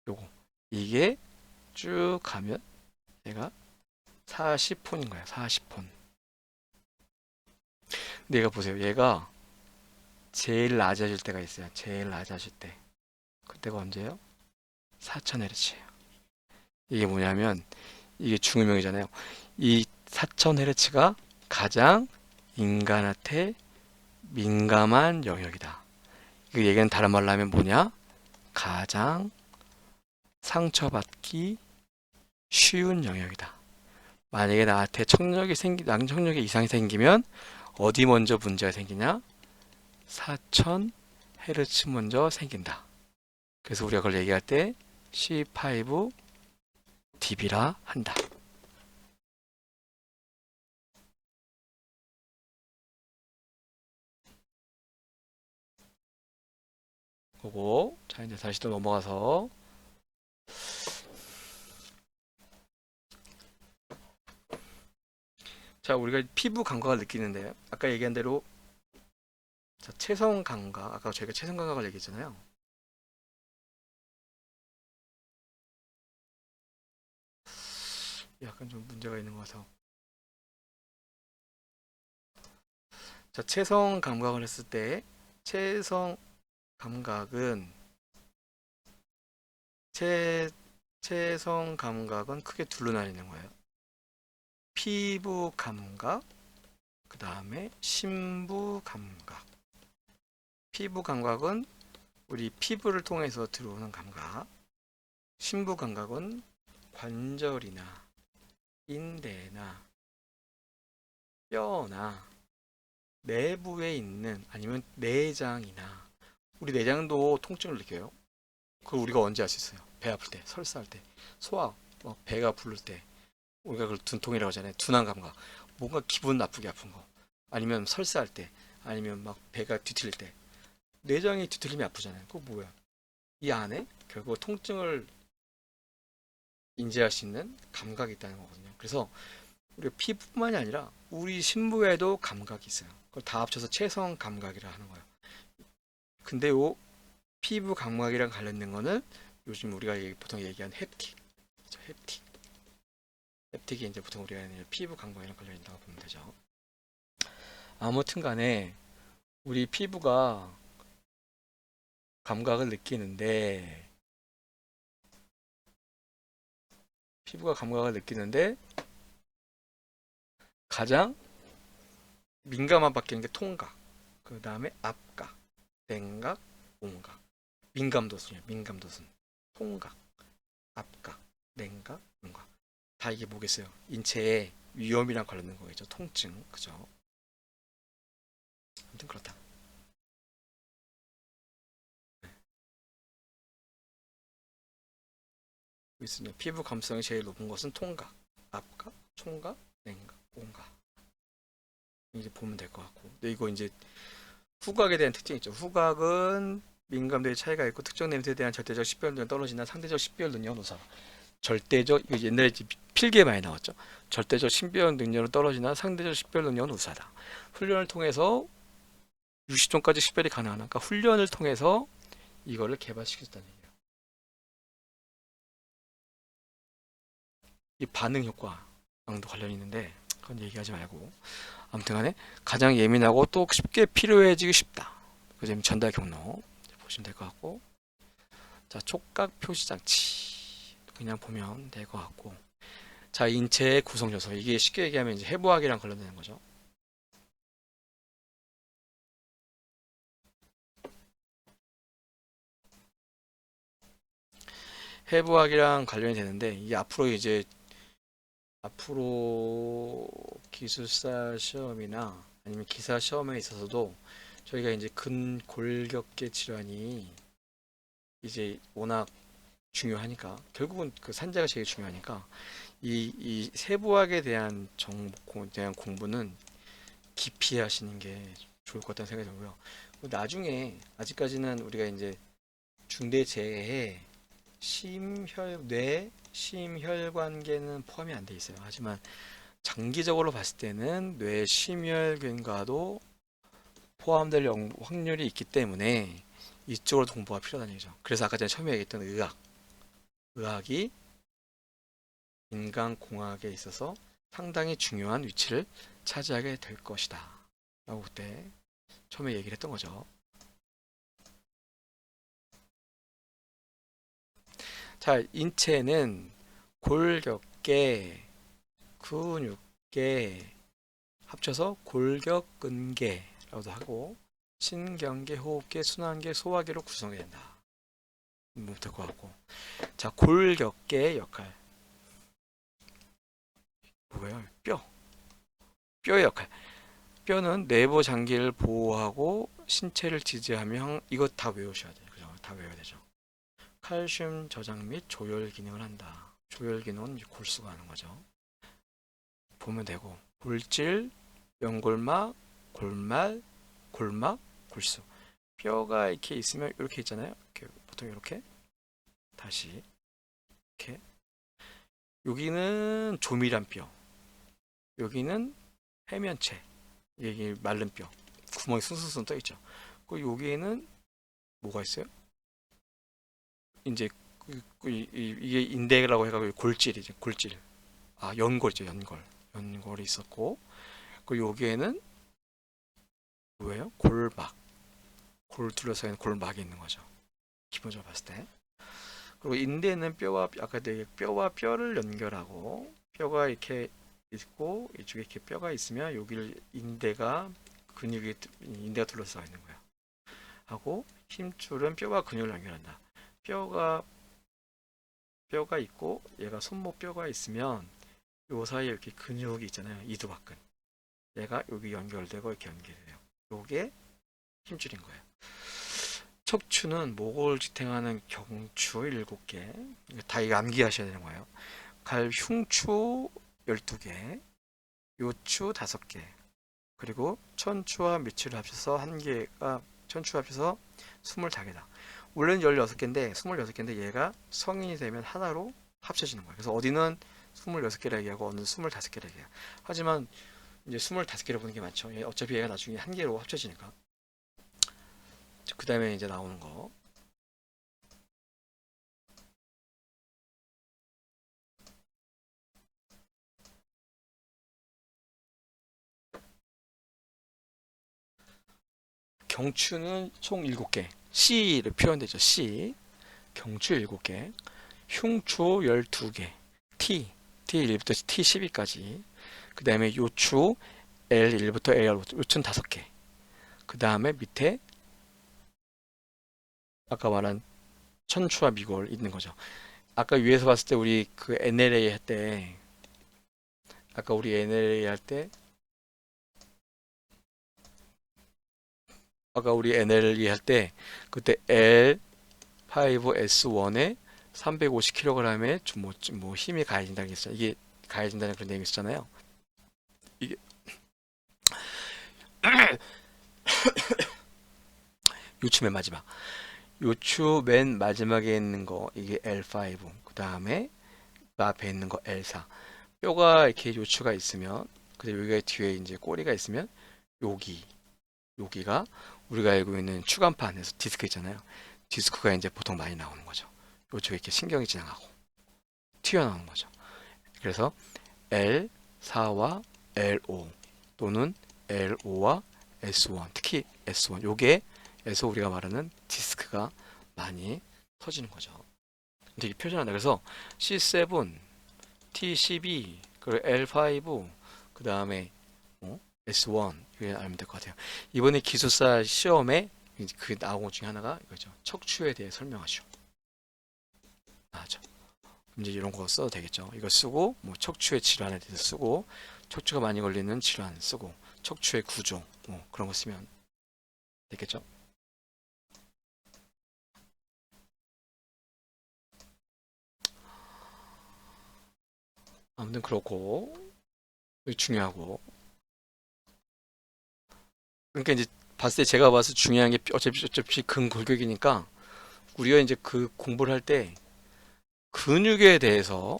요거. 이게 쭉 가면 얘가 40폰인 거예요. 40폰. 근데 얘가 보세요. 얘가 제일 낮아질 때가 있어요. 제일 낮아질 때. 그때가 언제예요? 4000Hz예요. 이게 뭐냐면 이게 중음역이잖아요. 이 4000Hz가 가장 인간한테 민감한 영역이다. 그 얘기는 다른 말로 하면 뭐냐? 가장 상처받기 쉬운 영역이다. 만약에 나한테 낭청력에 이상이 생기면 어디 먼저 문제가 생기냐? 4000Hz 먼저 생긴다. 그래서 우리가 그걸 얘기할 때 C5 dB라 한다. 그거 자 이제 다시 또 넘어가서 자 우리가 피부 감각을 느끼는데요. 아까 얘기한 대로 자, 체성 감각 아까 저희가 체성 감각을 얘기했잖아요. 약간 좀 문제가 있는 것 같아서 자 체성 감각을 했을 때 체성 감각은 체 체성 감각은 크게 둘로 나뉘는 거예요. 피부 감각, 그 다음에 심부 감각. 피부 감각은 우리 피부를 통해서 들어오는 감각. 심부 감각은 관절이나 인대나 뼈나 내부에 있는 아니면 내장이나 우리 내장도 통증을 느껴요. 그걸 우리가 언제 할 수 있어요? 배 아플 때, 설사할 때, 소화, 배가 부를 때 우리가 그걸 둔통이라고 하잖아요. 둔한 감각. 뭔가 기분 나쁘게 아픈 거. 아니면 설사할 때, 아니면 막 배가 뒤틀릴 때. 내장이 뒤틀리면 아프잖아요. 그거 뭐야? 이 안에 결국 통증을 인지할 수 있는 감각이 있다는 거거든요. 그래서 우리 피부뿐만이 아니라 우리 심부에도 감각이 있어요. 그걸 다 합쳐서 체성 감각이라 하는 거예요. 근데 요 피부 감각이랑 관련된 거는 요즘 우리가 보통 얘기하는 햅틱, 그렇죠? 햅틱. 햅틱이 이제 보통 우리가 피부 감각이랑 관련 있다고 보면 되죠. 아무튼 간에 우리 피부가 감각을 느끼는데 피부가 감각을 느끼는데 가장 민감한 바뀌는 게 통각, 그 다음에 앞각, 냉각, 온각. 민감도순이에요. 민감도순. 통각, 앞각, 냉각, 온각. 다 이게 뭐겠어요? 인체의 위험이랑 관련된 거겠죠. 통증, 그죠? 아무튼 그렇다. 있습니다. 피부 감성이 제일 높은 것은 통각, 앞각, 총각, 냉각, 온각. 이제 보면 될 것 같고. 근데 이거 이제 후각에 대한 특징이 있죠. 후각은 민감도의 차이가 있고 특정 냄새에 대한 절대적 식별력은 떨어지나 상대적 식별 능력은 우선. 절대적 이거 옛날에 필기에 많이 나왔죠. 절대적 신변 능력은 떨어지나 상대적 식별 능력은 우수하다. 훈련을 통해서 60종까지 식별이 가능하다. 그러니까 훈련을 통해서 이거를 개발시켰다는 얘기예요. 이 반응 효과랑도 관련이 있는데 그건 얘기하지 말고 아무튼 간에 가장 예민하고 또 쉽게 필요해지기 쉽다. 그 점 전달 경로 보시면 될 것 같고 자 촉각 표시 장치 그냥 보면 될 것 같고 자 인체의 구성 요소 이게 쉽게 얘기하면 이제 해부학이랑 관련되는 거죠. 해부학이랑 관련이 되는데 이게 앞으로 기술사 시험이나 아니면 기사 시험에 있어서도 저희가 이제 근골격계 질환이 이제 워낙 중요하니까 결국은 그 산자가 제일 중요하니까 이 세부학에 대한 정보에 대한 공부는 깊이 하시는 게 좋을 것 같다는 생각이 들고요. 나중에 아직까지는 우리가 이제 중대재해에 뇌 심혈관계는 포함이 안 돼 있어요. 하지만 장기적으로 봤을 때는 뇌 심혈관과도 포함될 확률이 있기 때문에 이쪽으로 공부가 필요하다는 얘기죠. 그래서 아까 전에 처음에 얘기했던 의학이 인간공학에 있어서 상당히 중요한 위치를 차지하게 될 것이다. 라고 그때 처음에 얘기를 했던 거죠. 자, 인체는 골격계, 근육계 합쳐서 골격근계라고도 하고 신경계, 호흡계, 순환계, 소화계로 구성이 된다. 될 것 같고 자, 골격계의 역할 뭐예요? 뼈의 역할 뼈는 내부 장기를 보호하고 신체를 지지하며 이거 다 외우셔야 돼요. 그죠? 다 외워야 되죠. 칼슘 저장 및 조혈 기능을 한다. 조혈 기능은 골수가 하는 거죠. 보면 되고 골질, 연골막, 골말, 골막, 골수. 뼈가 이렇게 있으면 이렇게 있잖아요. 이렇게, 보통 이렇게 다시 이렇게 여기는 조밀한 뼈, 여기는 해면체, 여기 마른 뼈, 구멍이 숭숭숭 떠 있죠. 그리고 여기에는 뭐가 있어요? 이제 이게 인대라고 해가지고 골질이죠. 골질. 아 연골이죠. 연골이 있었고 그리고 여기에는 뭐예요? 골막. 골 둘러싸인 골막이 있는 거죠. 기본적으로 봤을 때. 그리고 인대는 뼈와 아까 뼈와 뼈를 연결하고 뼈가 이렇게 있고 이쪽에 이렇게 뼈가 있으면 여기를 인대가 둘러싸여 있는 거예요. 하고 힘줄은 뼈와 근육을 연결한다. 뼈가 있고 얘가 손목 뼈가 있으면 요 사이에 이렇게 근육이 있잖아요. 이두박근. 얘가 여기 연결되고 이렇게 연결돼요. 요게 힘줄인 거예요. 척추는 목을 지탱하는 경추 7개. 다 이거 암기하셔야 되는 거예요. 흉추 12개, 요추 5개, 그리고 천추와 미추를 합쳐서 천추 합쳐서 25개다. 원래는 16개인데 26개인데 얘가 성인이 되면 하나로 합쳐지는 거예요. 그래서 어디는 26개라 얘기하고 어느 25개라 얘기해요. 하지만 이제 25개를 보는 게 많죠. 어차피 얘가 나중에 한 개로 합쳐지니까. 그 다음에 이제 나오는 거. 경추는 총 7개. C로 표현되죠. C. 경추 7개, 흉추 12개, T1부터 T12까지. 그 다음에 요추 L1부터 L5, 요추는 5개. 그 다음에 밑에 아까 말한 천추와 미골 있는 거죠. 아까 위에서 봤을 때 우리 그 NLA 할 때, 아까 우리 NLA 할 때, 아까 우리 NLA 할 때, 그때 L5S1에 350kg에 뭐 힘이 가해진다는 게 있어요. 이게 가해진다는 그런 내용이 있었잖아요. 이게 요추 맨 마지막. 요추 맨 마지막에 있는 거 이게 L5. 그 다음에 그 앞에 있는 거 L4. 뼈가 이렇게 요추가 있으면, 그리고 여기가 뒤에 이제 꼬리가 있으면 여기가 우리가 알고 있는 추간판에서 디스크 있잖아요. 디스크가 이제 보통 많이 나오는 거죠. 요쪽에 이렇게 신경이 지나가고 튀어나오는 거죠. 그래서 L4와 L5 또는 L5와 S1, 특히 S1, 요게에서 우리가 말하는 디스크가 많이 터지는 거죠. 근데 이게 표준화다. 그래서 C7, T12, 그리고 L5, 그 다음에 S1 이거 알면 될 것 같아요. 이번에 기숙사 시험에 그 나온 것 중에 하나가 이거죠. 척추에 대해 설명하시오. 나죠. 이제 이런 거 써도 되겠죠. 이거 쓰고 뭐 척추의 질환에 대해서 쓰고 척추가 많이 걸리는 질환 쓰고 척추의 구조 뭐 그런 거 쓰면 되겠죠. 아무튼 그렇고 중요하고 그러니까 이제 봤을 때 제가 봤을 때 중요한 게 어차피 근골격이니까 우리가 이제 그 공부를 할 때 근육에 대해서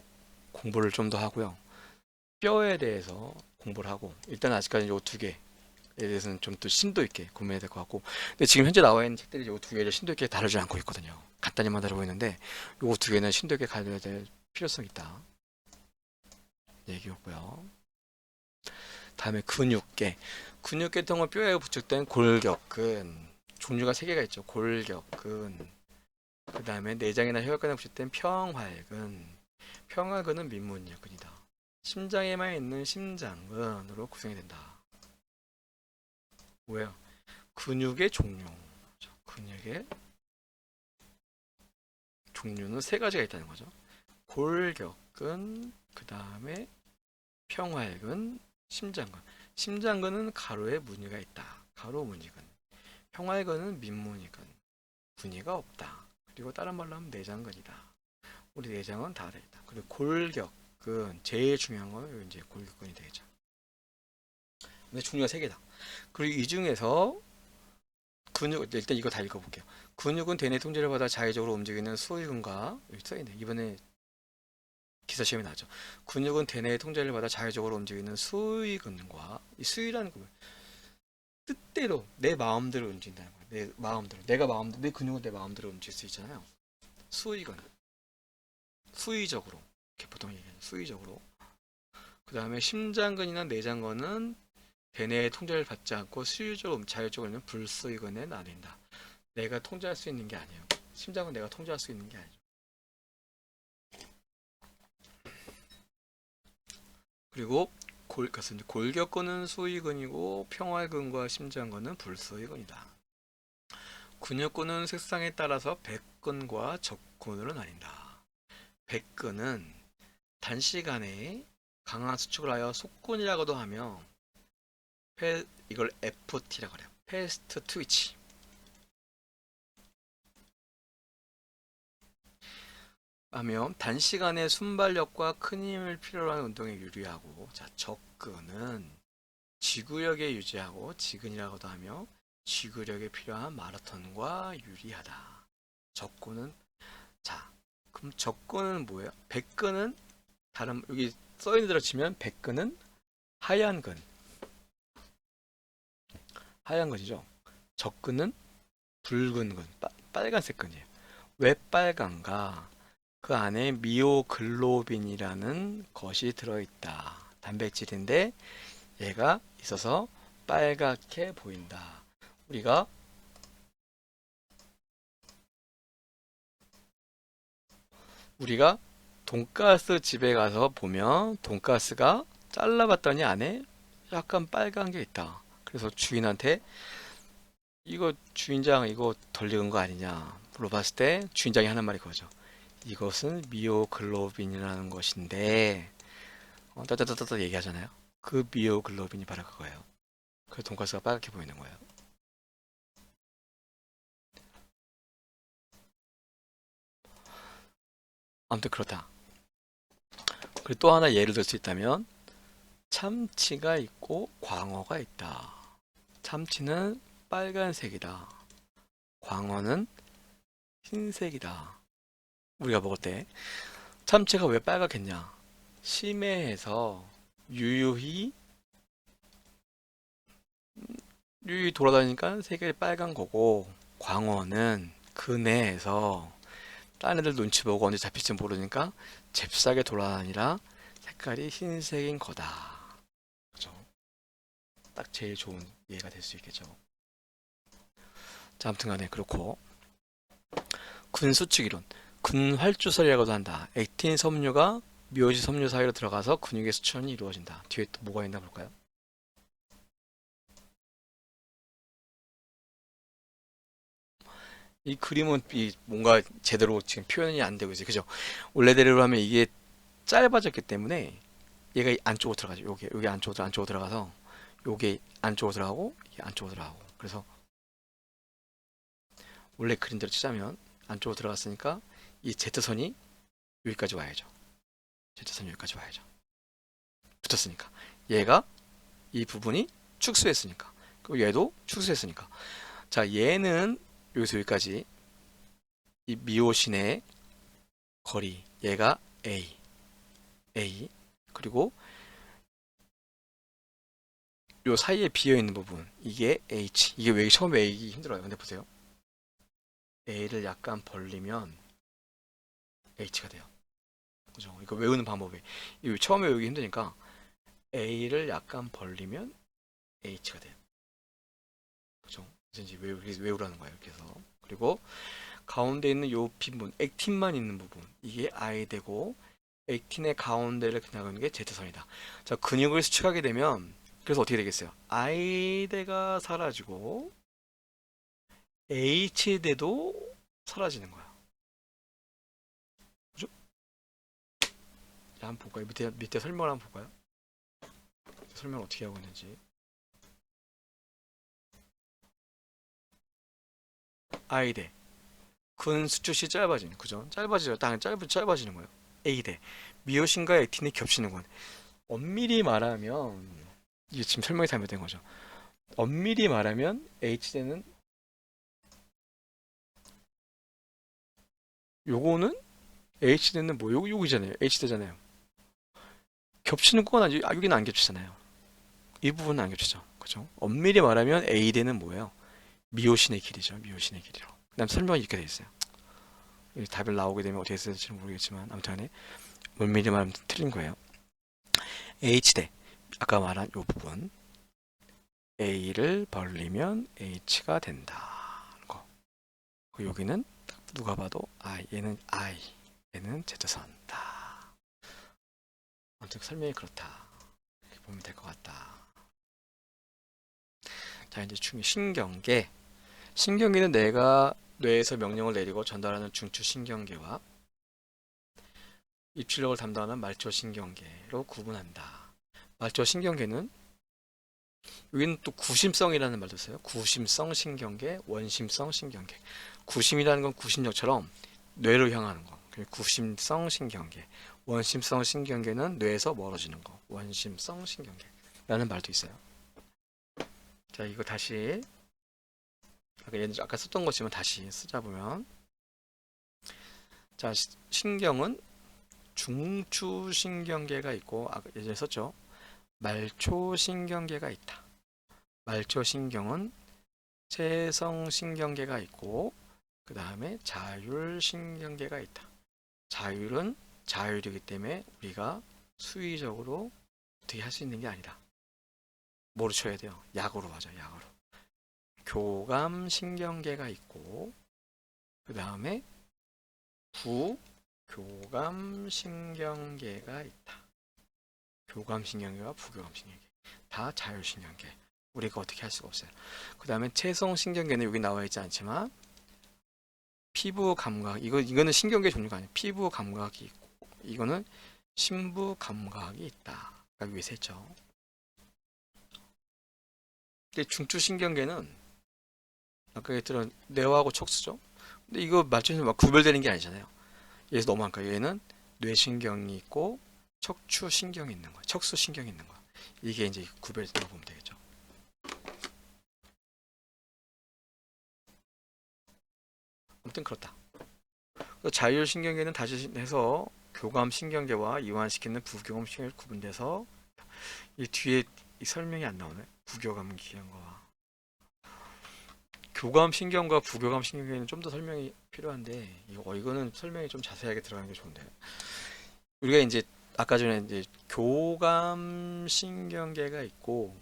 공부를 좀 더 하고요. 뼈에 대해서 공부를 하고 일단 아직까지 요 두 개에 대해서는 좀 더 심도 있게 고민해야 될 것 같고 근데 지금 현재 나와 있는 책들이 요 두 개를 심도 있게 다루지 않고 있거든요. 간단히만 다루고 있는데 요 두 개는 심도 있게 가져야 될 필요성이 있다. 얘기였고요. 다음에 근육계. 근육계통은 뼈에 부착된 골격근. 종류가 세 개가 있죠. 골격근. 그 다음에 내장이나 혈관에 부착된 평활근. 평활근은 민문혈근이다. 심장에만 있는 심장근으로 구성이 된다. 뭐예요? 근육의 종류. 근육의 종류는 세 가지가 있다는 거죠. 골격근, 그 다음에 평활근, 심장근. 심장근은 가로에 무늬가 있다. 가로 무늬근. 평활근은 민무늬근. 무늬가 없다. 그리고 다른 말로 하면 내장근이다. 우리 내장은 다 되겠다. 그리고 골격근 제일 중요한 건 이제 골격근이 되겠죠. 근데 종류가 세 개다. 그리고 이 중에서 근육 일단 이거 다 읽어볼게요. 근육은 대뇌 통제를 받아 자의적으로 움직이는 수의근과 여기 써있네. 이번에 기사 시험이 나죠. 근육은 대뇌의 통제를 받아 자의적으로 움직이는 수의근과 이 수의라는 거 뜻대로 내 마음대로 움직인다는 거예요. 내 마음대로 내가 마음대로 내 근육은 내 마음대로 움직일 수 있잖아요. 수의근 수의적으로 이렇게 보통 얘기해요. 수의적으로. 그 다음에 심장근이나 내장근은 대뇌의 통제를 받지 않고 수의적으로 자율적으로 있는 불수의근에 나뉜다. 내가 통제할 수 있는 게 아니에요. 심장은 내가 통제할 수 있는 게 아니죠. 그리고 골격근은 수의근이고 평활근과 심장근은 불수의근이다. 근육근은 색상에 따라서 백근과 적근으로 나뉜다. 백근은 단시간에 강한 수축을 하여 속근이라고도 하며 이걸 FT라고 해요. 패스트 트위치. 하며 단시간에 순발력과 큰 힘을 필요로 하는 운동에 유리하고 자 적근은 지구력에 유지하고 지근이라고도 하며 지구력에 필요한 마라톤과 유리하다. 적근은 자 그럼 적근은 뭐예요? 백근은 다른 여기 써있는 대로 치면 백근은 하얀 근 하얀 근이죠. 적근은 붉은 근 빨간색 근이에요. 왜 빨간가? 그 안에 미오글로빈이라는 것이 들어있다. 단백질인데 얘가 있어서 빨갛게 보인다. 우리가 우리가 돈가스 집에 가서 보면 돈가스가 잘라봤더니 안에 약간 빨간 게 있다. 그래서 주인한테 이거 주인장 이거 덜 익은 거 아니냐 물어봤을 때 주인장이 하는 말이 그거죠. 이것은 미오글로빈이라는 것인데 따따따따 얘기하잖아요. 그 미오글로빈이 바로 그거예요. 그 돈가스가 빨갛게 보이는 거예요. 아무튼 그렇다. 그리고 또 하나 예를 들 수 있다면 참치가 있고 광어가 있다. 참치는 빨간색이다. 광어는 흰색이다. 우리가 먹을 때 참치가 왜 빨갛겠냐? 심해해서 유유히 돌아다니니까 색이 빨간 거고, 광어는 근해에서 딴 애들 눈치 보고 언제 잡힐지 모르니까 잽싸게 돌아다니라 색깔이 흰색인 거다. 그죠? 딱 제일 좋은 예가 될 수 있겠죠. 자, 아무튼 간에 그렇고, 근수축 이론. 근활주설이라고도 한다. 액틴 섬유가 묘지 섬유 사이로 들어가서 근육의 수축이 이루어진다. 뒤에 또 뭐가 있나 볼까요? 이 그림은 뭔가 제대로 지금 표현이 안 되고 있어요. 그죠? 원래대로 하면 이게 짧아졌기 때문에 얘가 안쪽으로 들어가죠. 요게 안쪽으로 들어가서 요게 안쪽으로 들어가고 이게 안쪽으로 들어가고. 그래서 원래 그림대로 치자면 안쪽으로 들어갔으니까 이 Z선이 여기까지 와야죠. Z선이 여기까지 와야죠. 붙었으니까. 얘가 이 부분이 축소했으니까. 그리고 얘도 축소했으니까. 자, 얘는 여기서 여기까지 이 미오신의 거리 얘가 A 그리고 요 사이에 비어있는 부분 이게 H. 이게 왜 처음에 A기 힘들어요. 근데 보세요. A를 약간 벌리면 H가 돼요. 그죠? 이거 외우는 방법이 이 처음에 외우기 힘드니까 A를 약간 벌리면 H가 돼요. 그죠? 이제 외우라는 거예요. 이렇게 해서 그리고 가운데 있는 요 빈부분 액틴만 있는 부분 이게 I 되고 액틴의 가운데를 지나가는 게 Z선이다. 자, 근육을 수축하게 되면 그래서 어떻게 되겠어요? I대가 사라지고 H대도 사라지는 거야. 그죠? 자, 한번 볼까요? 밑에 설명을 한번 볼까요? 설명 어떻게 하고 있는지. I대 근 수축이 짧아지는 그죠? 짧아지죠. 당연히 짧아지는 거예요. A대 미오신과 액틴이 겹치는 건 엄밀히 말하면 이게 지금 설명이 잘못된 거죠. 엄밀히 말하면 H대는 요거는 H대는 뭐 요거잖아요. H대잖아요. 겹치는 건 아니지. 여기는 안 겹치잖아요. 이 부분은 안 겹치죠. 그죠? 엄밀히 말하면 A대는 뭐예요? 미오신의 길이죠. 미오신의 길이로. 그다음 설명이 이렇게 돼 있어요. 답을 나오게 되면 어떻게 쓸지 모르겠지만 아무튼 간에 엄밀히 말하면 틀린 거예요. H대 아까 말한 요 부분 A를 벌리면 H가 된다. 거. 여기는 누가 봐도 얘는 얘는 Z선다. 아무튼 설명이 그렇다. 이렇게 보면 될 것 같다. 자, 이제 신경계. 신경계는 내가 뇌에서 명령을 내리고 전달하는 중추신경계와 입출력을 담당하는 말초신경계로 구분한다. 말초신경계는 여기는 또 구심성이라는 말도 써요. 구심성 신경계, 원심성 신경계. 구심이라는 건 구심력처럼 뇌로 향하는 거. 구심성 신경계. 원심성 신경계는 뇌에서 멀어지는 거. 원심성 신경계라는 말도 있어요. 자, 이거 다시 아까 썼던 것지만 다시 쓰자 보면 자, 신경은 중추신경계가 있고 예전에 썼죠. 말초신경계가 있다. 말초신경은 채성신경계가 있고 그 다음에 자율신경계가 있다. 자율은 자율이기 때문에 우리가 수의적으로 어떻게 할 수 있는 게 아니다. 뭐로 쳐야 돼요? 약으로 하죠. 약으로. 교감신경계가 있고 그 다음에 교감신경계가 있다. 교감신경계와 부교감신경계 다 자율신경계. 우리가 어떻게 할 수가 없어요. 그 다음에 체성신경계는 여기 나와 있지 않지만 피부 감각, 이거는 신경계 종류가 아니에요. 피부 감각이 있고 이거는 심부 감각이 있다. 아까 위에서 했죠. 근데 중추신경계는 아까 얘기했던 뇌하고 척수죠. 근데 이거 맞춰서 막 구별되는 게 아니잖아요. 얘에서 너무한 거예요. 얘는 뇌신경이 있고 척추신경이 있는 거야. 척수신경이 있는 거야. 이게 이제 구별된다고 보면 되겠죠. 아무튼 그렇다. 자율신경계는 다시 해서 교감신경계와 이완시키는 부교감신경계를 구분돼서 이 뒤에 이 설명이 안 나오네. 부교감신경과 교감신경과 부교감신경계는 좀 더 설명이 필요한데 이거는 설명이 좀 자세하게 들어가는 게 좋은데 우리가 이제 아까 전에 이제 교감신경계가 있고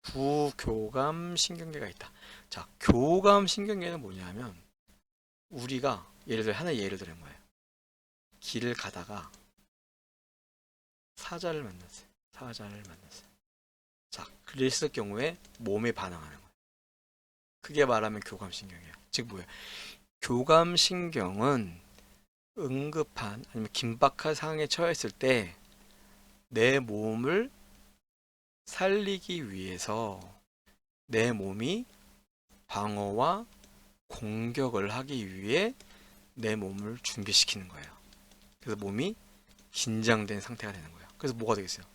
부교감신경계가 있다. 자, 교감신경계는 뭐냐면 우리가 예를 들어 하나 예를 들은 거예요. 길을 가다가 사자를 만났어요. 사자를 만났어요. 자, 그랬을 경우에 몸에 반응하는 거예요. 그게 말하면 교감신경이에요. 즉 뭐예요? 교감신경은 응급한 아니면 긴박한 상황에 처했을 때 내 몸을 살리기 위해서 내 몸이 방어와 공격을 하기 위해 내 몸을 준비시키는 거예요. 그래서 몸이 긴장된 상태가 되는 거예요. 그래서 뭐가 되겠어요?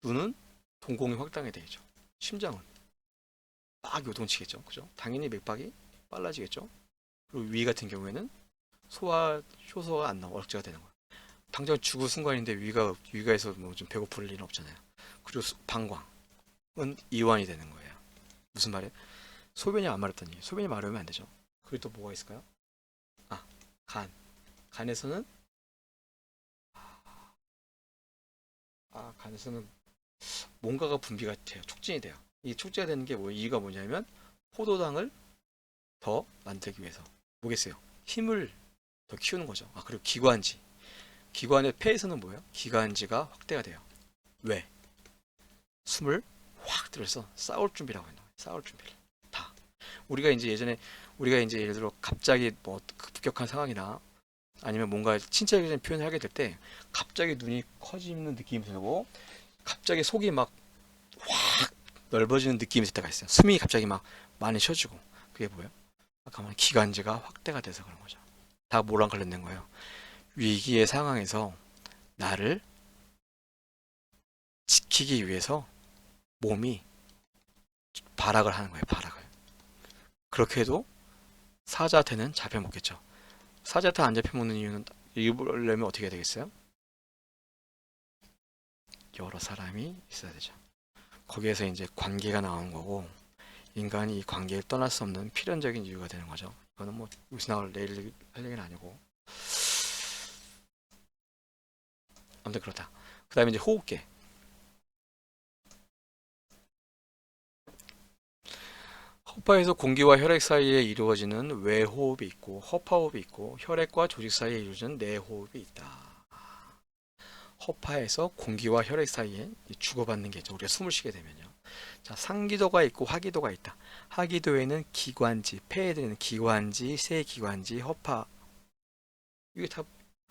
눈은 동공이 확장이 되겠죠. 심장은 막 요동치겠죠. 그죠? 당연히 맥박이 빨라지겠죠. 그리고 위 같은 경우에는 소화, 효소가 안 나오고 억제가 되는 거예요. 당장 죽을 순간인데 위가에서 뭐 좀 배고플 일은 없잖아요. 그리고 방광은 이완이 되는 거예요. 무슨 말이에요? 소변이 안 마렵다니. 소변이 마르면 안 되죠. 그리고 또 뭐가 있을까요? 아, 간. 간에서는 간에서는 뭔가가 분비가 돼요. 촉진이 돼요. 이 촉진이 되는 게 이유가 뭐냐면 포도당을 더 만들기 위해서 뭐겠어요? 힘을 더 키우는 거죠. 그리고 기관지. 기관의 폐에서는 뭐예요? 기관지가 확대가 돼요. 왜? 숨을 확 들여서 싸울 준비라고 하는 거예요. 싸울 준비를. 다. 우리가 이제 예를 들어 갑자기 뭐 급격한 상황이나 아니면 뭔가 신체적인 표현을 하게 될 때 갑자기 눈이 커지는 느낌이 들고 갑자기 속이 막 확 넓어지는 느낌이 들 때가 있어요. 숨이 갑자기 막 많이 쉬어지고 그게 뭐예요? 아까 말한 기관지가 확대가 돼서 그런 거죠. 다 뭐랑 관련된 거예요? 위기의 상황에서 나를 지키기 위해서 몸이 발악을 하는 거예요. 발악을. 그렇게 해도 사자한테는 잡혀먹겠죠. 사자한테 안 잡혀먹는 이유는 입으려면 어떻게 해야 되겠어요? 여러 사람이 있어야 되죠. 거기에서 이제 관계가 나오는 거고 인간이 이 관계를 떠날 수 없는 필연적인 이유가 되는 거죠. 이거는 뭐 여기서 나올 내일 할 얘기는 아니고 아무튼 그렇다. 그 다음에 이제 호흡계. 허파에서 공기와 혈액 사이에 이루어지는 외호흡이 있고 허파호흡이 있고 혈액과 조직 사이에 이루어지는 내호흡이 있다. 허파에서 공기와 혈액 사이에 주고받는 게 있죠. 우리가 숨을 쉬게 되면요. 자, 상기도가 있고 하기도가 있다. 하기도에는 기관지, 폐에 들어있는 기관지, 세기관지, 허파 이게 다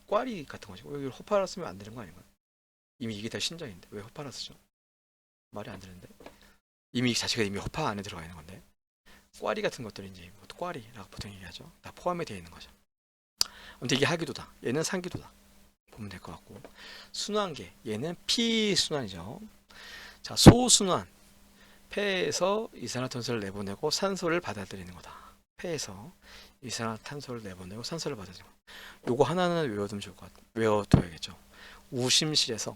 꽈리 같은 거죠. 여기 허파라 쓰면 안 되는 거 아닌가요? 이미 이게 다 신장인데 왜 허파라 쓰죠? 말이 안 되는데 이미 자체가 이미 허파 안에 들어가 있는 건데 꽈리 같은 것들이 이제 뭐 꽈리라고 보통 얘기하죠. 다 포함이 되어 있는 거죠. 아무튼 이게 하기도다. 얘는 상기도다. 보면 될 것 같고 순환계 얘는 피순환이죠. 자, 소순환 폐에서 이산화탄소를 내보내고 산소를 받아들이는 거다. 폐에서 이산화탄소를 내보내고 산소를 받아들이는 거. 요거 하나는 외워두면 좋을 것 같아. 외워둬야겠죠. 우심실에서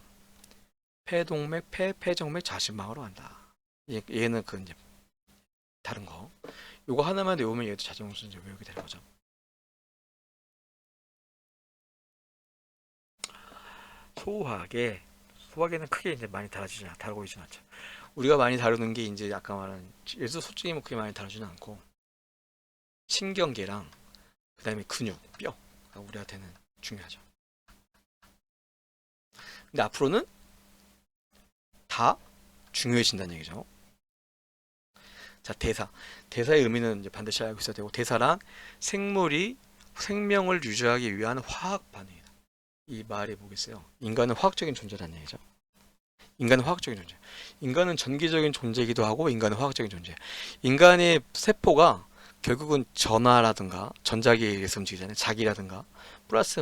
폐동맥, 폐정맥, 자심망으로 간다. 얘는 그 이제 다른 거. 요거 하나만 외우면 얘도 자동으로 이제 외우게 되는 거죠. 소화계는 크게 이제 많이 다루고 있지는 않죠. 우리가 많이 다루는 게 이제 아까 말한 예수 솔직히 뭐 그렇게 많이 다루지는 않고 신경계랑 그다음에 근육, 뼈가 우리한테는 중요하죠. 근데 앞으로는 다 중요해진다는 얘기죠. 자, 대사. 대사의 의미는 이제 반드시 알고 있어야 되고, 대사란 생물이 생명을 유지하기 위한 화학 반응이다. 이 말이 뭐겠어요? 인간은 화학적인 존재라는 얘기죠. 인간은 화학적인 존재. 인간은 전기적인 존재이기도 하고 인간은 화학적인 존재. 인간의 세포가 결국은 전하라든가 전자기에 의해서 움직이잖아요. 자기라든가 플러스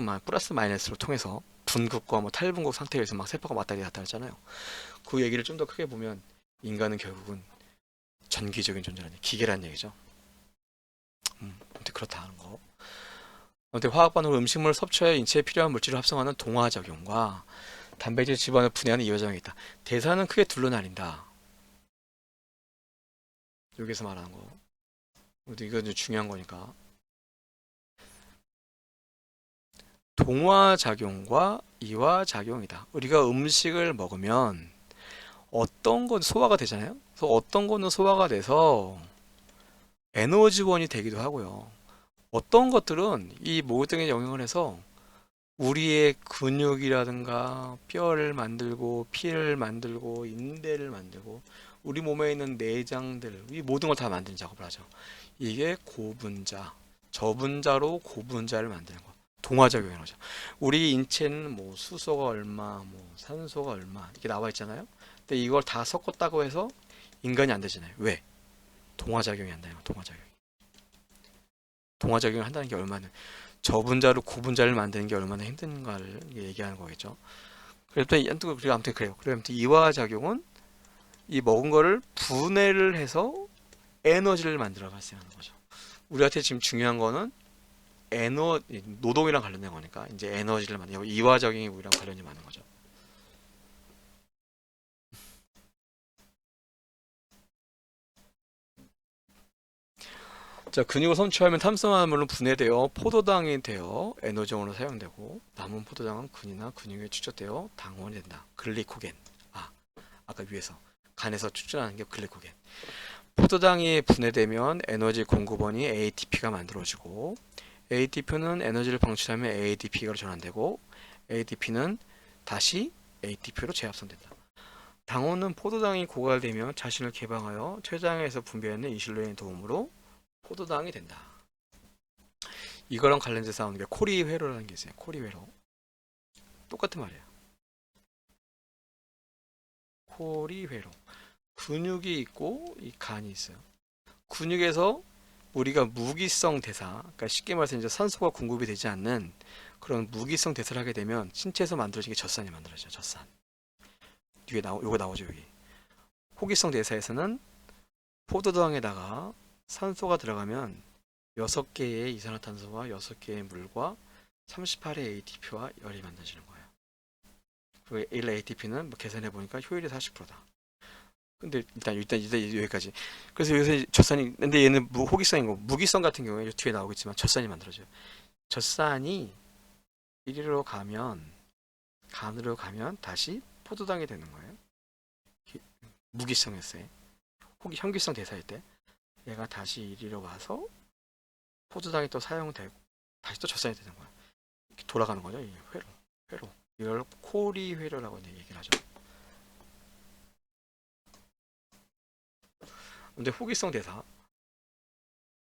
마이너스를 통해서 분극과 뭐 탈분극 상태에서 막 세포가 왔다리 갔다 하잖아요. 그 얘기를 좀 더 크게 보면 인간은 결국은 전기적인 존재라는 기계라는 얘기죠. 아무튼 그렇다는 거. 아무튼 화학 반응으로 음식물을 섭취해 인체에 필요한 물질을 합성하는 동화작용과 단백질 지방을 분해하는 이화작용이 있다. 대사는 크게 둘로 나뉜다. 여기서 말하는 거. 이건 중요한 거니까. 동화작용과 이화작용이다. 우리가 음식을 먹으면 어떤 건 소화가 되잖아요. 그래서 어떤 거는 소화가 돼서 에너지원이 되기도 하고요. 어떤 것들은 이 모든 영향을 해서 우리의 근육이라든가 뼈를 만들고 피를 만들고 인대를 만들고 우리 몸에 있는 내장들 이 모든 걸 다 만드는 작업을 하죠. 이게 고분자, 저분자로 고분자를 만드는 거. 동화작용이라고 하죠. 우리 인체는 뭐 수소가 얼마, 뭐 산소가 얼마 이렇게 나와 있잖아요. 근데 이걸 다 섞었다고 해서 인간이 안 되잖아요. 왜? 동화작용이 안 돼요. 동화작용을 한다는 게 얼마나 저분자로 고분자를 만드는 게 얼마나 힘든가를 얘기하는 거겠죠. 아무튼 그래요. 그래 아무튼 이화작용은 이 먹은 거를 분해를 해서 에너지를 만들어 발생하는 거죠. 우리한테 지금 중요한 거는 노동이랑 관련된 거니까 이제 에너지를 만들고 이화작용이 우리랑 관련이 많은 거죠. 자, 근육을 성취하면 탄수화물은 분해되어 포도당이 되어 에너지원으로 사용되고 남은 포도당은 근이나 근육에 축적되어 당원이 된다. 글리코겐. 아까 위에서 간에서 추출하는 게 글리코겐. 포도당이 분해되면 에너지 공급원이 ATP가 만들어지고 ATP는 에너지를 방출하면 ADP가 전환되고 ADP는 다시 ATP로 재합성된다. 당원은 포도당이 고갈되면 자신을 개방하여 췌장에서 분비하는 인슐린의 도움으로 포도당이 된다. 이거랑 관련돼서 나오는 게 코리회로라는 게 있어요. 코리회로. 똑같은 말이에요. 코리회로. 근육이 있고 이 간이 있어요. 근육에서 우리가 무기성 대사, 그러니까 쉽게 말해서 이제 산소가 공급이 되지 않는 그런 무기성 대사를 하게 되면 신체에서 만들어진 게 젖산이 만들어져요. 젖산. 요거 나오죠 여기. 호기성 대사에서는 포도당에다가 산소가 들어가면 6개의 이산화탄소와 6개의 물과 38의 ATP와 열이 만들어지는 거예요. 그리고 1 ATP는 뭐 계산해 보니까 효율이 40%다. 근데 일단 여기까지. 그래서 여기서 젖산이 근데 얘는 호기성인 거. 무기성 같은 경우에 뒤에 나오겠지만 젖산이 만들어져요. 젖산이 이리로 가면 간으로 가면 다시 포도당이 되는 거예요. 무기성했어요. 현기성 대사일 때 얘가 다시 이리로 와서 포도당이 또 사용되고 다시 또 젖산이 되는 거야. 이렇게 돌아가는 거죠. 이 회로. 이걸 코리 회로라고 얘기를 하죠. 근데 호기성 대사.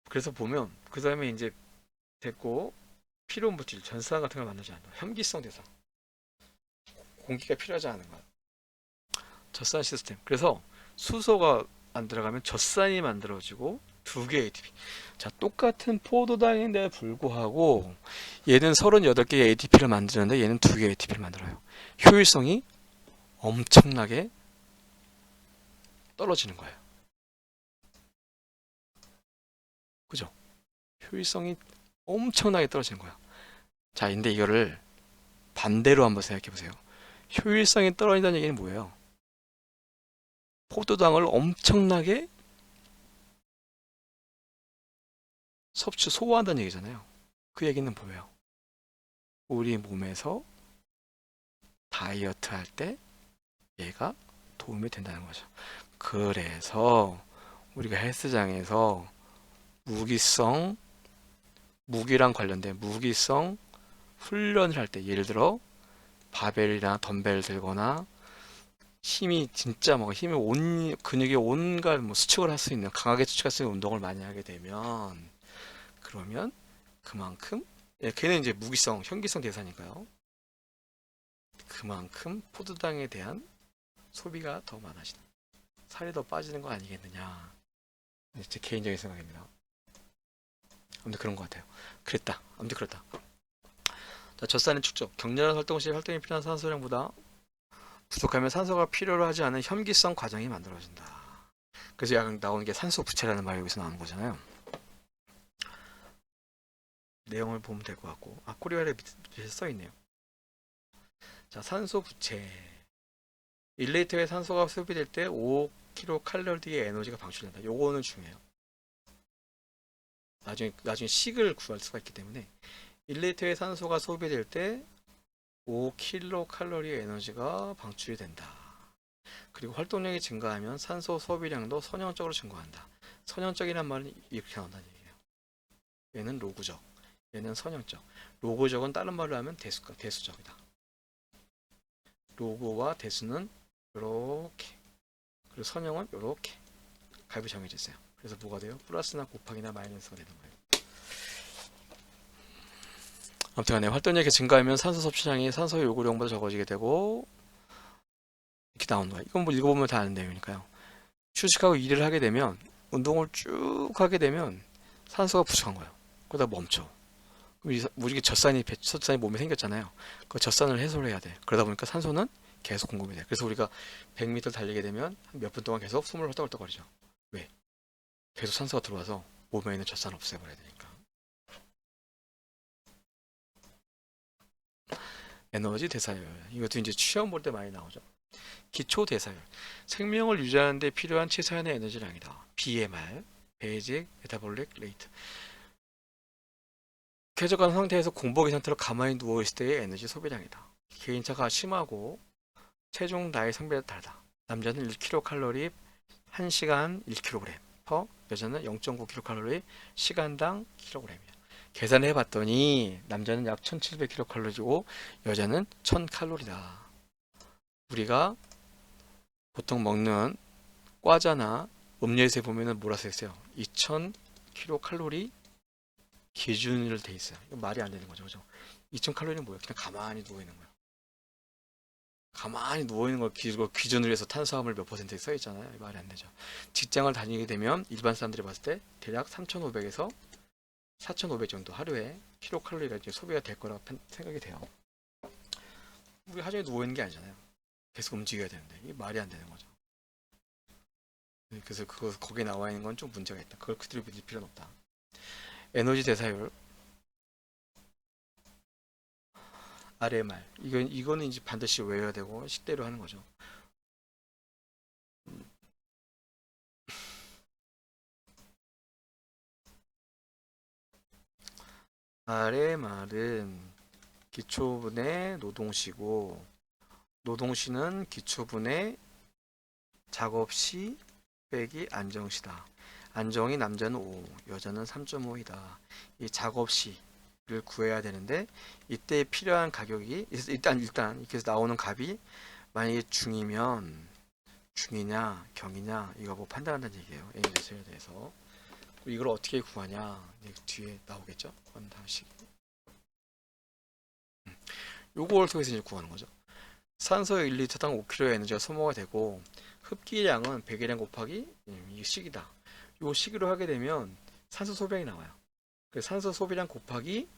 그래서 보면 그 다음에 이제 됐고 필요한 물질, 전산 같은 걸 만들지 않는다. 현기성 대사. 공기가 필요하지 않은 것. 젖산 시스템. 그래서 수소가 안 들어가면 젖산이 만들어지고 2개 ATP. 자, 똑같은 포도당인데 불구하고 얘는 38개 ATP를 만드는데 얘는 2개 ATP를 만들어요. 효율성이 엄청나게 떨어지는 거예요. 그죠? 효율성이 엄청나게 떨어지는 거야. 자, 근데 이거를 반대로 한번 생각해 보세요. 효율성이 떨어진다는 얘기는 뭐예요? 포도당을 엄청나게 소화한다는 얘기잖아요. 그 얘기는 뭐예요? 우리 몸에서 다이어트 할 때 얘가 도움이 된다는 거죠. 그래서 우리가 헬스장에서 무기랑 관련된 무기성 훈련을 할 때 예를 들어 바벨이나 덤벨 들거나 힘이 진짜 뭐 힘이 온 근육이 온갖 뭐 수축을 할 수 있는 강하게 수축할 수 있는 운동을 많이 하게 되면 그러면 그만큼 걔는 이제 무기성 현기성 대사니까요. 그만큼 포도당에 대한 소비가 더 많아지다. 살이 더 빠지는 거 아니겠느냐. 제 개인적인 생각입니다. 아무튼 그런 것 같아요. 그랬다. 아무튼 그렇다. 자, 젖산의 축적. 격렬한 활동 시 활동이 필요한 산소량보다 부족하면 산소가 필요로 하지 않은 현기성 과정이 만들어진다. 그래서 약간 나오는 게 산소 부채라는 말이 여기서 나오는 거잖아요. 내용을 보면 될 것 같고, 코리아에 밑에 써 있네요. 자, 산소 부채. 1리터의 산소가 소비될 때 5kcal의 에너지가 방출된다. 요거는 중요해요. 나중에 식을 구할 수가 있기 때문에 1리터의 산소가 소비될 때 5kcal의 에너지가 방출이 된다. 그리고 활동량이 증가하면 산소 소비량도 선형적으로 증가한다. 선형적이란 말은 이렇게 나온다는 얘기예요. 얘는 로그적, 얘는 선형적. 로그적은 다른 말로 하면 대수적이다. 로그와 대수는 이렇게, 그리고 선형은 이렇게 값이 정해져 있어요. 그래서 뭐가 돼요? 플러스나 곱하기나 마이너스가 되는 거예요. 아무튼 간에 활동량이 증가하면 산소 섭취량이 산소 요구량보다 적어지게 되고 이렇게 나오는 거예요. 이건 뭐 읽어보면 다 아는 내용이니까요. 휴식하고 일을 하게 되면 운동을 쭉 하게 되면 산소가 부족한 거예요. 그러다 멈춰. 그럼 우리 젖산이 몸에 생겼잖아요. 그 젖산을 해소를 해야 돼. 그러다 보니까 산소는 계속 공급이 돼. 그래서 우리가 100m 달리게 되면 몇 분 동안 계속 숨을 헐떡헐떡거리죠. 왜? 계속 산소가 들어와서 몸에 있는 젖산을 없애버려야 되니까. 에너지 대사율. 이것도 이제 시험 볼 때 많이 나오죠. 기초 대사율. 생명을 유지하는 데 필요한 최소한의 에너지량이다. BMR, 베이직 메타볼릭 레이트. 쾌적한 상태에서 공복의 상태로 가만히 누워있을 때의 에너지 소비량이다. 개인차가 심하고 체중 나이 성별에 다르다. 남자는 1kcal 1시간 1kg, 여자는 0.9kcal 시간당 kg이야. 계산해 봤더니 남자는 약 1700kcal고 여자는 1000칼로리다. 우리가 보통 먹는 과자나 음료에서 보면은 뭐라 써 있어요? 2000kcal 기준으로 돼 있어요. 이거 말이 안 되는 거죠, 그죠? 2000칼로리는 뭐예요? 그냥 가만히 누워 있는 거예요. 가만히 누워 있는 걸 기준으로 해서 탄수화물 몇 퍼센트 써 있잖아요. 말이 안 되죠. 직장을 다니게 되면 일반 사람들이 봤을 때 대략 3,500에서 4,500 정도 하루에 킬로칼로리가 이제 소비가 될 거라고 생각이 돼요. 우리 하루 종일 누워 있는 게 아니잖아요. 계속 움직여야 되는데 이게 말이 안 되는 거죠. 그래서 거기에 나와 있는 건 좀 문제가 있다. 그걸 그대로 믿을 필요는 없다. 에너지 대사율 RMR 이거는 이제 반드시 외워야 되고 식대로 하는 거죠. RMR은 기초분의 노동시고 노동시는 기초분의 작업시 빼기 안정시다. 안정이 남자는 5, 여자는 3.5이다. 이 작업시를 구해야 되는데 이때 필요한 가격이 일단 이렇게 나오는 값이 만약에 중이면 중이냐 경이냐 이거 뭐 판단한다는 얘기예요. A에 대해서. 이걸 어떻게 구하냐 뒤에 나오겠죠. 원당식. 요걸 통해서 이제 구하는 거죠. 산소 1리터당 5kg의 에너지가 소모가 되고 흡기량은 100이랑 곱하기 이 식이다. 요 식으로 하게 되면 산소 소비량이 나와요. 그래서 산소 소비량 곱하기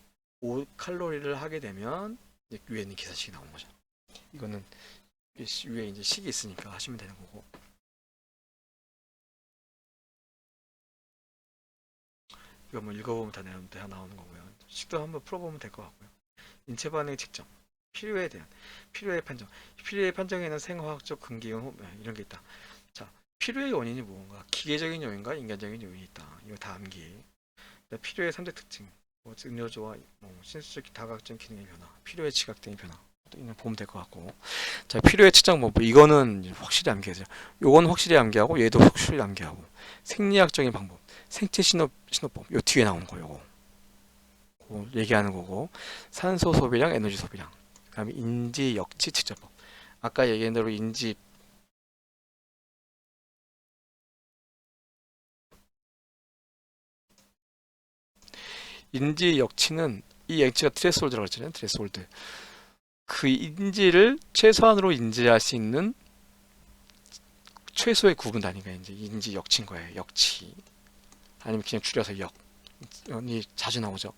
5칼로리를 하게 되면 위에 있는 계산식이 나오는 거죠. 이거는 위에 이제 식이 있으니까 하시면 되는 거고. 이거 뭐 읽어보면 다 나오는 거고요. 식도 한번 풀어보면 될 것 같고요. 인체 반응의 측정, 필요에 대한 필요의 판정. 필요의 판정에는 생화학적 근기형 이런 게 있다. 자, 필요의 원인이 뭔가? 기계적인 요인과 인간적인 요인이 있다. 이거 다 암기. 필요의 3대 특징, 뭐 음료조와 신수적 다각적 기능의 변화, 필요의 지각 등의 변화. 보면 될 것 같고. 자, 필요의 측정 방법. 이거는 확실히 암기하세요. 요건 확실히 암기하고 얘도 확실히 암기하고. 생리학적인 방법. 생체 신호법. 요 뒤에 나오는 거 요거. 얘기하는 거고. 산소 소비량, 에너지 소비량. 그다음에 인지 역치 측정법. 아까 얘기한 대로 인지 역치는 이 역치가 트레스홀드라고 했잖아요. 트레스홀드. 그 인지를 최소한으로 인지할 수 있는 최소의 구분 단위가 이제 인지 역치인 거예요. 역치. 아니면 그냥 줄여서 역이 자주 나오죠.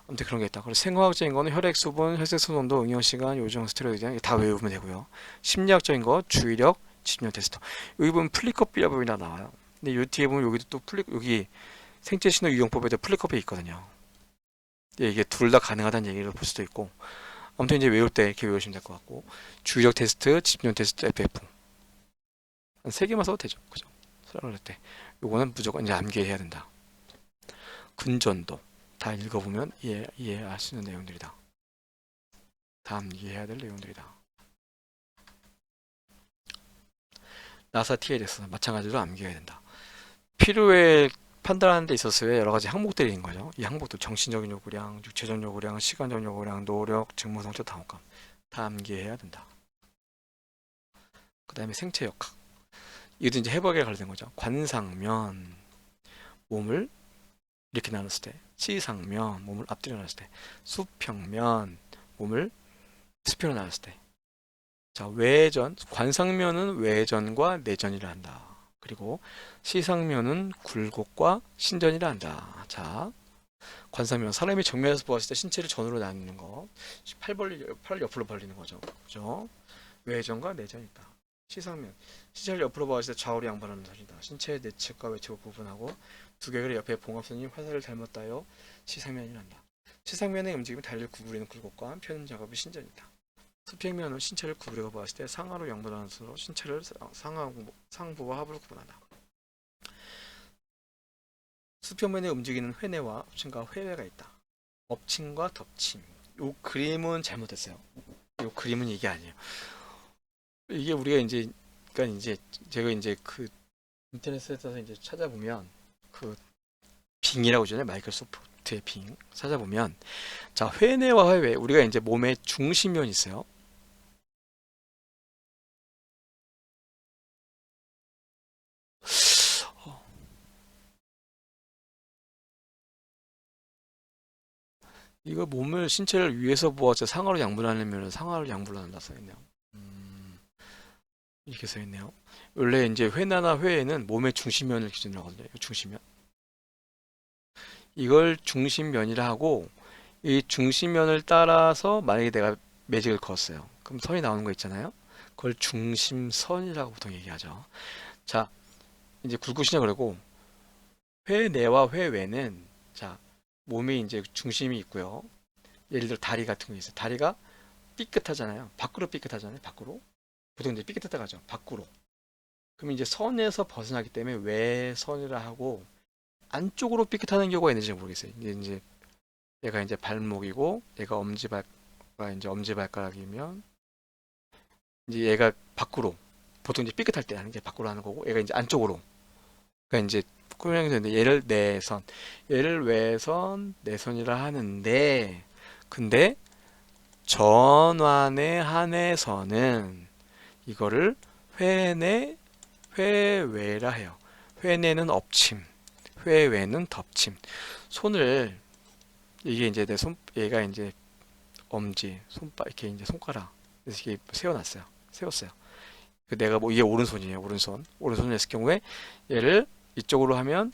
아무튼 그런 게 있다. 그리고 생화학적인 거는 혈액 수분, 혈색소 농도, 응용 시간, 요정, 스테로이드 다 외우면 되고요. 심리학적인 거 주의력, 집중 테스트. 여기 보면 플리커피 비법이나 나와요. 근데 이 뒤에 보면 여기도 또 여기 생체 신호 유형법에도 플리커피 있거든요. 이게 둘 다 가능하다는 얘기를 볼 수도 있고. 아무튼 이제 외울 때 이렇게 외우시면 될 것 같고. 주의력 테스트, 집중 테스트, FF. 한 세 개만 써도 되죠. 그죠? 설명할 때. 요거는 무조건 이제 암기해야 된다. 근전도. 다 읽어보면 이해할 수 있는 내용들이다. 다음 이해해야 될 내용들이다. 나사 TLS 마찬가지로 암기해야 된다. 필요에 판단하는 데 있어서의 여러 가지 항목들이 있는 거죠. 이 항목도 정신적인 요구량, 육체적 요구량, 시간적 요구량, 노력, 직무 성취, 다음감 다 암기해야 된다. 그 다음에 생체 역학. 이것도 이제 해부학에 관련된 거죠. 관상면, 몸을 이렇게 나눴을 때, 치상면, 몸을 앞뒤로 나눴을 때, 수평면, 몸을 수평으로 나눴을 때. 자, 외전, 관상면은 외전과 내전이라 한다. 그리고 시상면은 굴곡과 신전이라 한다. 자, 관상면, 사람이 정면에서 보았을 때 신체를 전으로 나누는 거. 팔 옆으로 벌리는 거죠. 그죠? 외전과 내전이 있다. 시상면, 신체를 옆으로 보았을 때 좌우로 양반하는 것이다. 신체의 내측과 외측을 구분하고 두 개의 옆에 봉합선이 화살을 닮았다여 시상면이란다. 시상면의 움직임은 달리를 구부리는 굴곡과 펴는 작업이 신전이다. 수평면은 신체를 구부려 보았을 때 상하로 양분하는 수로 신체를 상부와 하부로 구분한다. 수평면에 움직이는 회내와 엎침과 회외가 있다. 엎침과 덮침. 요 그림은 잘못됐어요. 요 그림은 이게 아니에요. 이게 우리가 이제 그러니까 이제 제가 이제 그 인터넷에서 이제 찾아보면 그 빙이라고 하잖아요. 마이크로소프트의 빙 찾아보면 자 회내와 회외 우리가 이제 몸의 중심면이 있어요. 이거 몸을 신체를 위에서 보아서 상하로 양분하려면 상하로 양분한다 써있네요. 이렇게 써있네요. 원래 이제 회나나 회에는 몸의 중심면을 기준으로 하거든요. 중심면. 이걸 중심면이라 하고 이 중심면을 따라서 만약에 내가 매직을 그었어요. 그럼 선이 나오는 거 있잖아요. 그걸 중심선이라고 보통 얘기하죠. 자, 이제 굵으시냐 그러고 회내와 회외는 자 몸이 이제 중심이 있고요. 예를 들어 다리 같은 거 있어요. 다리가 삐끗하잖아요. 밖으로 삐끗하잖아요. 밖으로. 보통 이제 삐끗하다 가죠. 밖으로. 그럼 이제 선에서 벗어나기 때문에 외선이라 하고 안쪽으로 삐끗하는 경우가 있는지 모르겠어요. 이제 얘가 이제 발목이고 얘가 엄지발가 이제 엄지발가락이면 이제 얘가 밖으로 보통 이제 삐끗할 때 하는 게 밖으로 하는 거고 얘가 이제 안쪽으로. 그러니까 이제 꾸명이 되는데 얘를 내선, 얘를 외선, 내선이라 하는데 근데 전완에 한해서는 이거를 회내, 회외라 해요. 회내는 엎침, 회외는 덮침. 손을 이게 이제 내 손, 얘가 이제 엄지, 손바 이렇게 이제 손가락 이렇게 세워놨어요. 세웠어요. 내가 뭐 이게 오른손이에요. 오른손. 오른손을 했을 경우에 얘를 이쪽으로 하면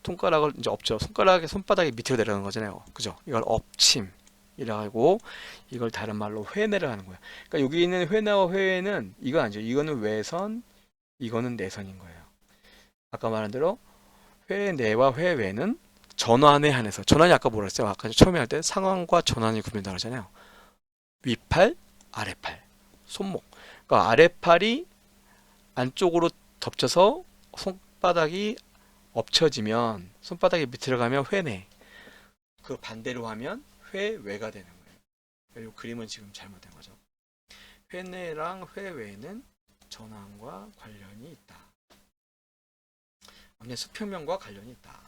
손가락을 이제 엎죠. 손가락의 손바닥이 밑으로 내려가는 거잖아요. 그죠? 이걸 엎침. 이라고 이걸 다른 말로 회내를 하는 거야. 그러니까 여기 있는 회내와 회외는 이건 아니죠. 이거는 외선, 이거는 내선인 거예요. 아까 말한 대로 회내와 회외는 전환에 한해서 전환이 아까 뭐라 했어요? 아까 처음에 할 때 상완과 전환이 구분된다고 하잖아요. 위팔, 아래팔, 손목. 그러니까 아래팔이 안쪽으로 덮쳐서 손바닥이 엎쳐지면 손바닥이 밑으로 가면 회내. 그 반대로 하면 회외가 되는 거예요. 이 그림은 지금 잘못된 거죠. 회내랑 회외는 전환과 관련이 있다. 아무튼 수평면과 관련이 있다.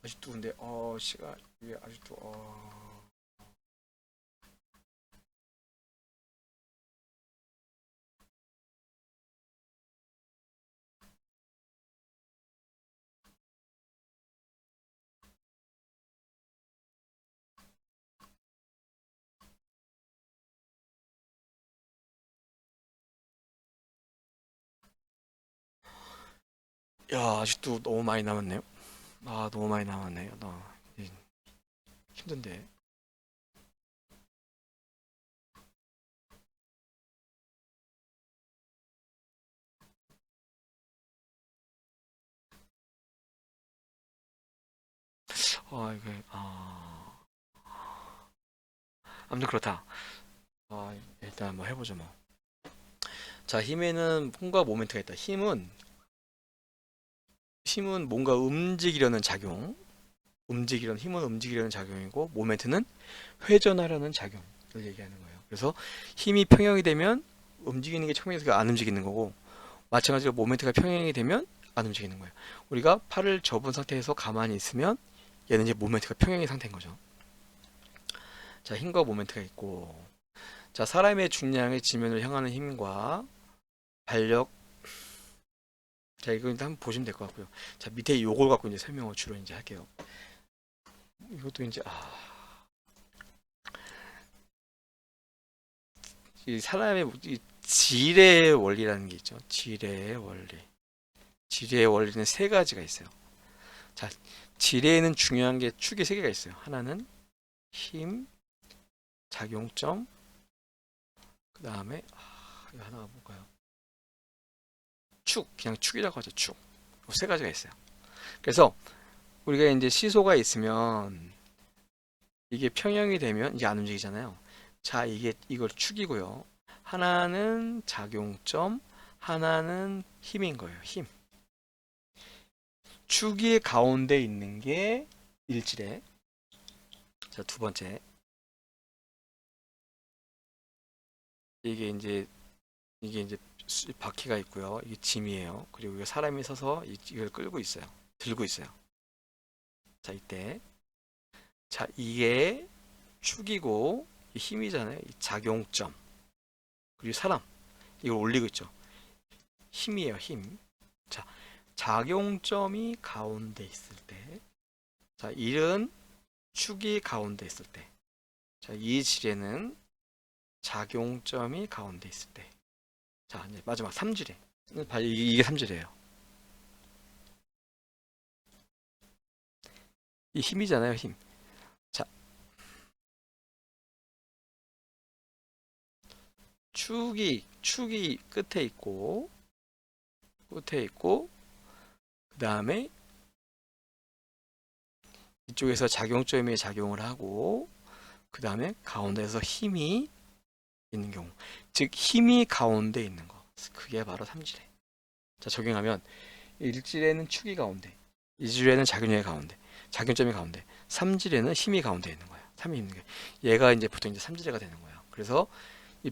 아직도 근데 시간 이게 아직도 야, 아직도 너무 많이 남았네요. 아, 너무 많이 남았네요. 나 힘든데. 이게 아무튼 그렇다. 일단 뭐 해보죠 뭐. 자, 힘에는 뭔가 모멘트가 있다. 힘은 뭔가 움직이려는 작용. 힘은 움직이려는 작용이고, 모멘트는 회전하려는 작용을 얘기하는 거예요. 그래서 힘이 평형이 되면 움직이는 게 평형에서 안 움직이는 거고, 마찬가지로 모멘트가 평형이 되면 안 움직이는 거예요. 우리가 팔을 접은 상태에서 가만히 있으면 얘는 이제 모멘트가 평형의 상태인 거죠. 자, 힘과 모멘트가 있고, 자, 사람의 중량의 지면을 향하는 힘과 발력. 자, 이거 일단 한번 보시면 될 것 같고요. 자, 밑에 요걸 갖고 이제 설명을 주로 이제 할게요. 이것도 이제 이 사람의 이 질의 원리라는 게 있죠. 질의 원리. 질의 원리는 세 가지가 있어요. 자, 질에는 중요한 게 축이 세 개가 있어요. 하나는 힘, 작용점, 그 다음에 이거 하나가 뭘까요? 축, 그냥 축이라고 하죠. 축. 세 가지가 있어요. 그래서 우리가 이제 시소가 있으면 이게 평형이 되면 이게 안 움직이잖아요. 자, 이걸 축이고요. 하나는 작용점, 하나는 힘인 거예요. 힘. 축의 가운데 있는 게 일지래. 자, 두 번째. 이게 이제 바퀴가 있고요. 이게 짐이에요. 그리고 이거 사람이 서서 이걸 끌고 있어요. 들고 있어요. 자, 이때. 자, 이게 축이고 이 힘이잖아요. 이 작용점. 그리고 사람. 이걸 올리고 있죠. 힘이에요, 힘. 자, 작용점이 가운데 있을 때. 자, 일은 축이 가운데 있을 때. 자, 이 질에는 작용점이 가운데 있을 때. 자, 이제 마지막 삼질에. 이게 삼질이에요. 이 힘이잖아요, 힘. 자, 축이 끝에 있고, 그 다음에 이쪽에서 작용점이 작용을 하고, 그 다음에 가운데에서 힘이 있는 경우. 즉, 힘이 가운데 있는 거. 그게 바로 삼질에. 자, 적용하면, 일질에는 축이 가운데, 이질에는 작용점이 가운데, 작용점이 가운데, 삼질에는 힘이 가운데 있는 거예요. 삼이 있는 게. 얘가 이제 보통 이제 삼질에가 되는 거예요. 그래서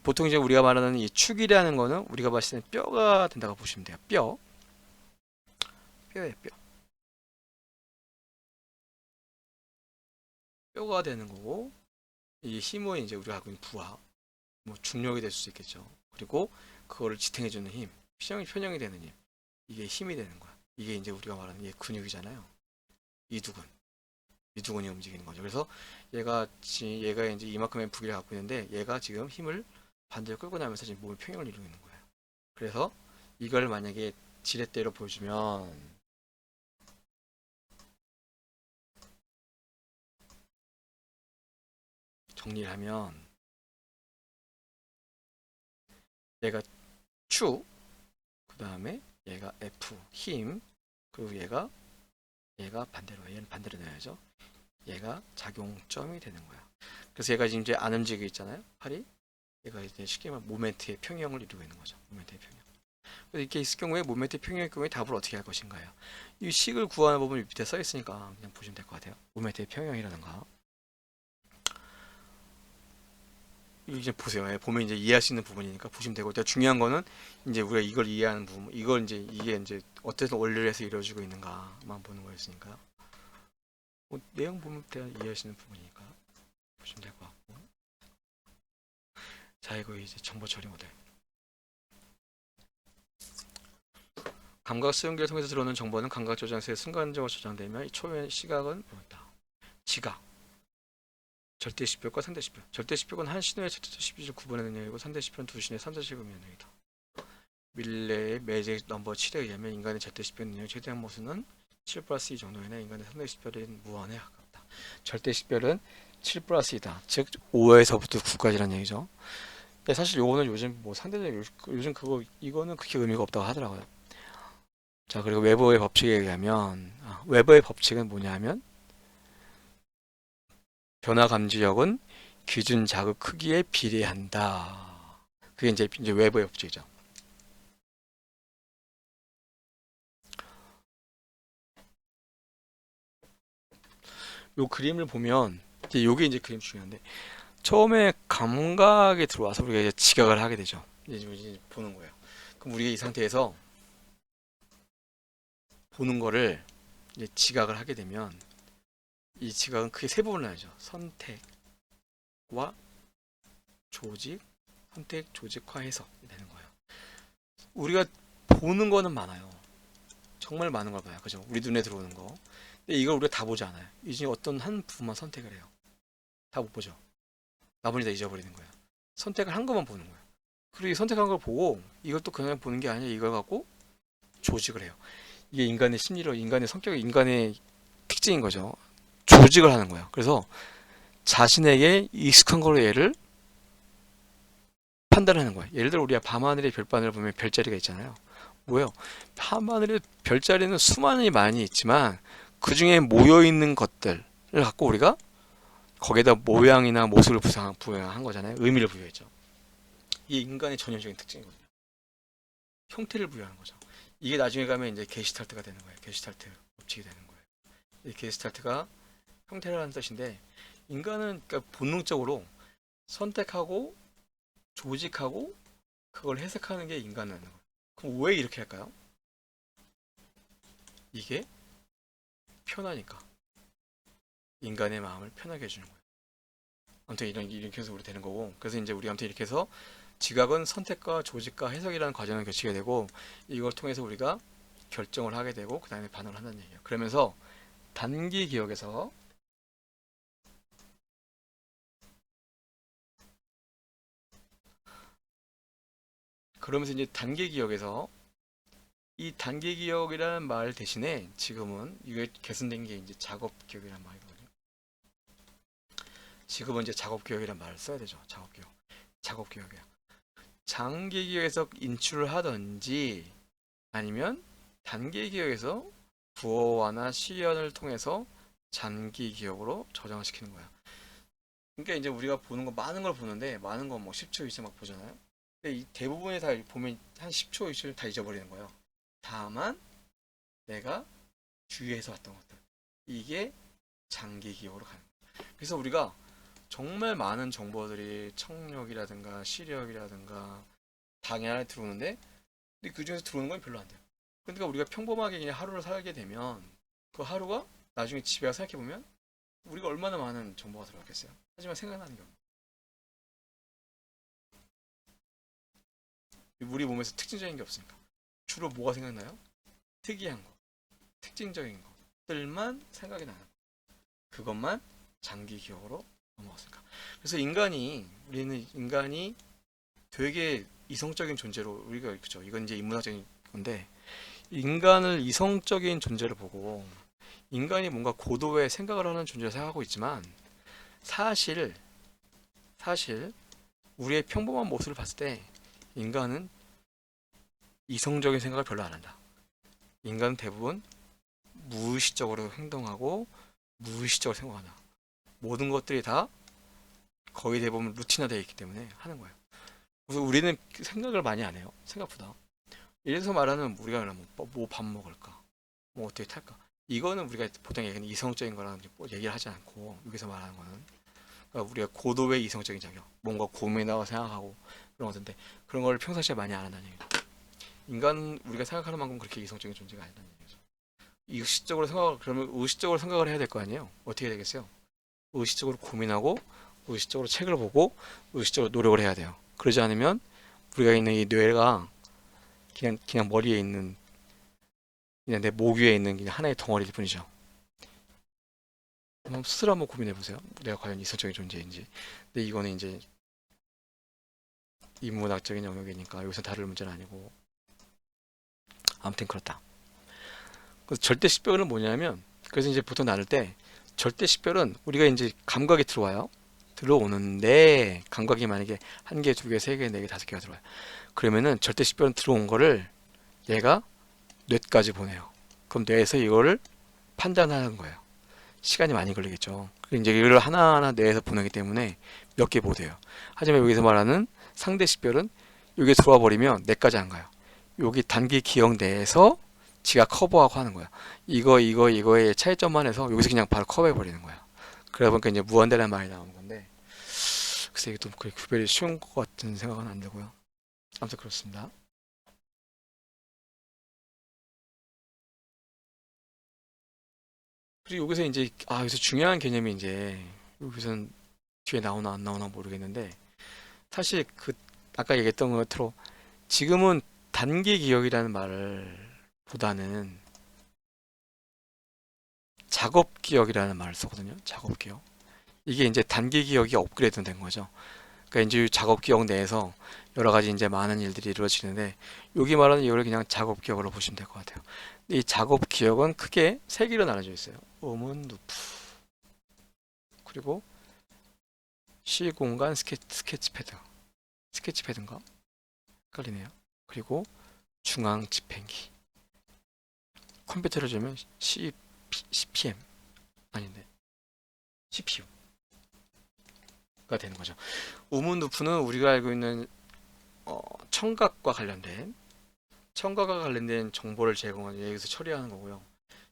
보통 이제 우리가 말하는 이 축이라는 거는 우리가 봤을 때 뼈가 된다고 보시면 돼요. 뼈예요, 뼈. 뼈가 되는 거고, 이 힘은 이제 우리가 갖고 있는 부하, 뭐 중력이 될 수 있겠죠. 그리고 그거를 지탱해주는 힘, 편형이 되는 힘, 이게 힘이 되는 거야. 이게 이제 우리가 말하는 게 근육이잖아요. 이두근, 이두근이 움직이는 거죠. 그래서 얘가 이제 이만큼의 부기를 갖고 있는데 얘가 지금 힘을 반대로 끌고 나면서 지금 몸의 평형을 이루고 있는 거예요. 그래서 이걸 만약에 지렛대로 보여주면 정리를 하면 얘가 축, 그 다음에 얘가 F, 힘, 그리고 얘가 반대로, 얘는 반대로 넣어야죠. 얘가 작용점이 되는 거야. 그래서 얘가 지금 이제 안 움직이고 있잖아요. 팔이. 얘가 이제 쉽게 말하면 모멘트의 평형을 이루고 있는 거죠. 모멘트의 평형. 그래서 이렇게 있을 경우에 모멘트의 평형일 경우에 답을 어떻게 할 것인가요? 이 식을 구하는 법은 밑에 써 있으니까 그냥 보시면 될 것 같아요. 모멘트의 평형이라든가. 이제 보세요. 보면 이제 이해할 수 있는 부분이니까 보시면 되고, 중요한 거는 이제 우리가 이걸 이해하는 부분, 이게 이제 어떤 원리를 해서 이루어지고 있는가만 보는 거였으니까. 내용 보면 대한 이해하시는 부분이니까 보시면 될 것 같고. 자, 이거 이제 정보 처리 모델. 감각 수용기를 통해서 들어오는 정보는 감각 저장소에 순간적으로 저장되며 이 초의 시각은 뭐다? 지각. 절대 시표과 상대 시표. 절대 시표는 한 신호의 절대 시표를 구분하는 능력이고 상대 시표는 두 신호의 3차 시분 능력이다. 밀레의 매직 넘버 7에 의하면 인간의 절대 시표 능력의 최대한 모수는 7 플러스 2 정도이나 인간의 상대 시표는 무한에 가깝다. 절대 시표는 7 플러스 2다. 즉 5에서부터 9까지라는 얘기죠. 근데 사실 요거는 요즘 뭐 상대적으로 요즘 그거 이거는 그렇게 의미가 없다고 하더라고요. 자, 그리고 웨버의 법칙에 의하면 웨버의 법칙은 뭐냐면 변화 감지력은 기준 자극 크기에 비례한다. 그게 이제 웨버의 법칙이죠. 요 그림을 보면 이제 요게 이제 그림 중요한데 처음에 감각에 들어와서 우리가 이제 지각을 하게 되죠. 이제 보는 거예요. 그럼 우리가 이 상태에서 보는 거를 이제 지각을 하게 되면 이 지각은 크게 세 부분을 나누죠. 선택과 조직, 선택, 조직화 해서 되는 거예요. 우리가 보는 거는 많아요. 정말 많은 걸 봐요. 그죠? 우리 눈에 들어오는 거. 근데 이걸 우리가 다 보지 않아요. 이 중에 어떤 한 부분만 선택을 해요. 다 못 보죠. 나머지 다 잊어버리는 거예요. 선택을 한 것만 보는 거예요. 그리고 이 선택한 걸 보고 이걸 또 그냥 보는 게 아니라 이걸 갖고 조직을 해요. 이게 인간의 심리로, 인간의 성격이, 인간의 특징인 거죠. 조직을 하는 거예요. 그래서 자신에게 익숙한 걸로 얘를 판단하는 거예요. 예를 들어 우리가 밤하늘의 별바늘을 보면 별자리가 있잖아요. 뭐예요? 밤하늘의 별자리는 수많이 많이 있지만 그 중에 모여 있는 것들을 갖고 우리가 거기에다 모양이나 모습을 부여한 거잖아요. 의미를 부여했죠. 이게 인간의 전형적인 특징이거든요. 형태를 부여하는 거죠. 이게 나중에 가면 이제 게시탈트가 되는 거예요. 게시탈트 법칙이 되는 거예요. 이 게시탈트가 형태라는 뜻인데 인간은 그러니까 본능적으로 선택하고 조직하고 그걸 해석하는 게 인간은 거예요. 그럼 왜 이렇게 할까요? 이게 편하니까. 인간의 마음을 편하게 해주는 거예요. 아무튼 이렇게 해서 우리 되는 거고. 그래서 이제 우리 아무튼 이렇게 해서 지각은 선택과 조직과 해석이라는 과정을 거치게 되고 이걸 통해서 우리가 결정을 하게 되고 그 다음에 반응을 한다는 얘기예요. 그러면서 단기 기억에서 이제 단기 기억에서 이 단기 기억이라는 말 대신에 지금은 이게 개선된 게 이제 작업 기억이라는 말이거든요. 지금은 이제 작업 기억이라는 말을 써야 되죠. 작업 기억. 작업 기억이야. 장기 기억에서 인출을 하든지 아니면 단기 기억에서 부호화나 시연을 통해서 장기 기억으로 저장을 시키는 거야. 그러니까 이제 우리가 보는 거 많은 걸 보는데 많은 거 뭐 10초, 20초 막 보잖아요. 근데 이 대부분이 다 보면 한 10초, 20초 다 잊어버리는 거예요. 다만 내가 주위에서 봤던 것들 이게 장기 기억으로 가는 거예요. 그래서 우리가 정말 많은 정보들이 청력이라든가 시력이라든가 당이 안에 들어오는데 근데 그 중에서 들어오는 건 별로 안 돼요. 그러니까 우리가 평범하게 그냥 하루를 살게 되면 그 하루가 나중에 집에 가서 생각해보면 우리가 얼마나 많은 정보가 들어갔겠어요. 하지만 생각나는 게 없는 우리 몸에서 특징적인 게 없으니까 주로 뭐가 생각나요? 특이한 거, 특징적인 것들만 생각이 나는 거. 그것만 장기 기억으로 넘어갔으니까. 그래서 우리는 인간이 되게 이성적인 존재로 우리가 그죠. 이건 이제 인문학적인 건데 인간을 이성적인 존재로 보고 인간이 뭔가 고도의 생각을 하는 존재로 생각하고 있지만 사실 우리의 평범한 모습을 봤을 때 인간은 이성적인 생각을 별로 안 한다. 인간은 대부분 무의식적으로 행동하고 무의식적으로 생각한다. 모든 것들이 다 거의 대부분 루틴화되어 있기 때문에 하는 거예요. 그래서 우리는 생각을 많이 안 해요. 생각보다. 예를 들어서 말하는 우리가 뭐 밥 먹을까? 뭐 어떻게 탈까? 이거는 우리가 보통 얘기하는 이성적인 거랑 얘기를 하지 않고 여기서 말하는 거는 그러니까 우리가 고도의 이성적인 자격, 뭔가 고민하고 생각하고 그런 것인데 그런 걸 평상시에 많이 안 한다는 얘기죠. 인간은 우리가 생각하는 만큼 그렇게 이성적인 존재가 아니라는 얘기죠. 의식적으로 생각을 그러면 의식적으로 생각을 해야 될 거 아니에요. 어떻게 해야 되겠어요? 의식적으로 고민하고 의식적으로 책을 보고 의식적으로 노력을 해야 돼요. 그러지 않으면 우리가 있는 이 뇌가 그냥 머리에 있는 그냥 내 목 위에 있는 그냥 하나의 덩어리일 뿐이죠. 한번 스스로 한번 고민해 보세요. 내가 과연 이성적인 존재인지. 근데 이거는 이제 인문학적인 영역이니까 여기서 다룰 문제는 아니고 아무튼 그렇다. 그래서 절대식별은 뭐냐면 그래서 이제 보통 나눌 때 절대식별은 우리가 이제 감각이 들어오는데 감각이 만약에 한 개, 두 개, 세 개, 네 개, 다섯 개가 들어와요. 그러면은 절대식별은 들어온 거를 얘가 뇌까지 보내요. 그럼 뇌에서 이거를 판단하는 거예요. 시간이 많이 걸리겠죠. 그리고 이제 이걸 하나하나 뇌에서 보내기 때문에 몇 개 못 해요. 하지만 여기서 말하는 상대식별은 여기 들어와 버리면 뇌까지 안 가요. 여기 단기 기억 내에서 지가 커버하고 하는 거야. 이거의 차이점만 해서 여기서 그냥 바로 커버해 버리는 거야. 그러다 보니까 이제 무한대란 말이 나오는 건데, 글쎄 이게 또 그렇게 구별이 쉬운 것 같은 생각은 안 들고요. 아무튼 그렇습니다. 그리고 여기서 이제 여기서 중요한 개념이 이제 여기서는 뒤에 나오나 안 나오나 모르겠는데 사실 그 아까 얘기했던 것처럼 지금은 단기 기억이라는 말을 보다는 작업 기억이라는 말을 쓰거든요. 작업 기억. 이게 이제 단기 기억이 업그레이드 된 거죠. 그러니까 이제 이 작업 기억 내에서 여러 가지 이제 많은 일들이 이루어지는데 여기 말하는 이걸 그냥 작업 기억으로 보시면 될 것 같아요. 이 작업 기억은 크게 세 개로 나눠져 있어요. 음운, 누프, 그리고 시공간 스케치패드. 스케치패드인가? 헷갈리네요. 그리고 중앙 집행기. 컴퓨터를 주면 CPM 아닌데 CPU가 되는 거죠. 우문 누프는 우리가 알고 있는 청각과 관련된 정보를 제공하는 여기서 처리하는 거고요.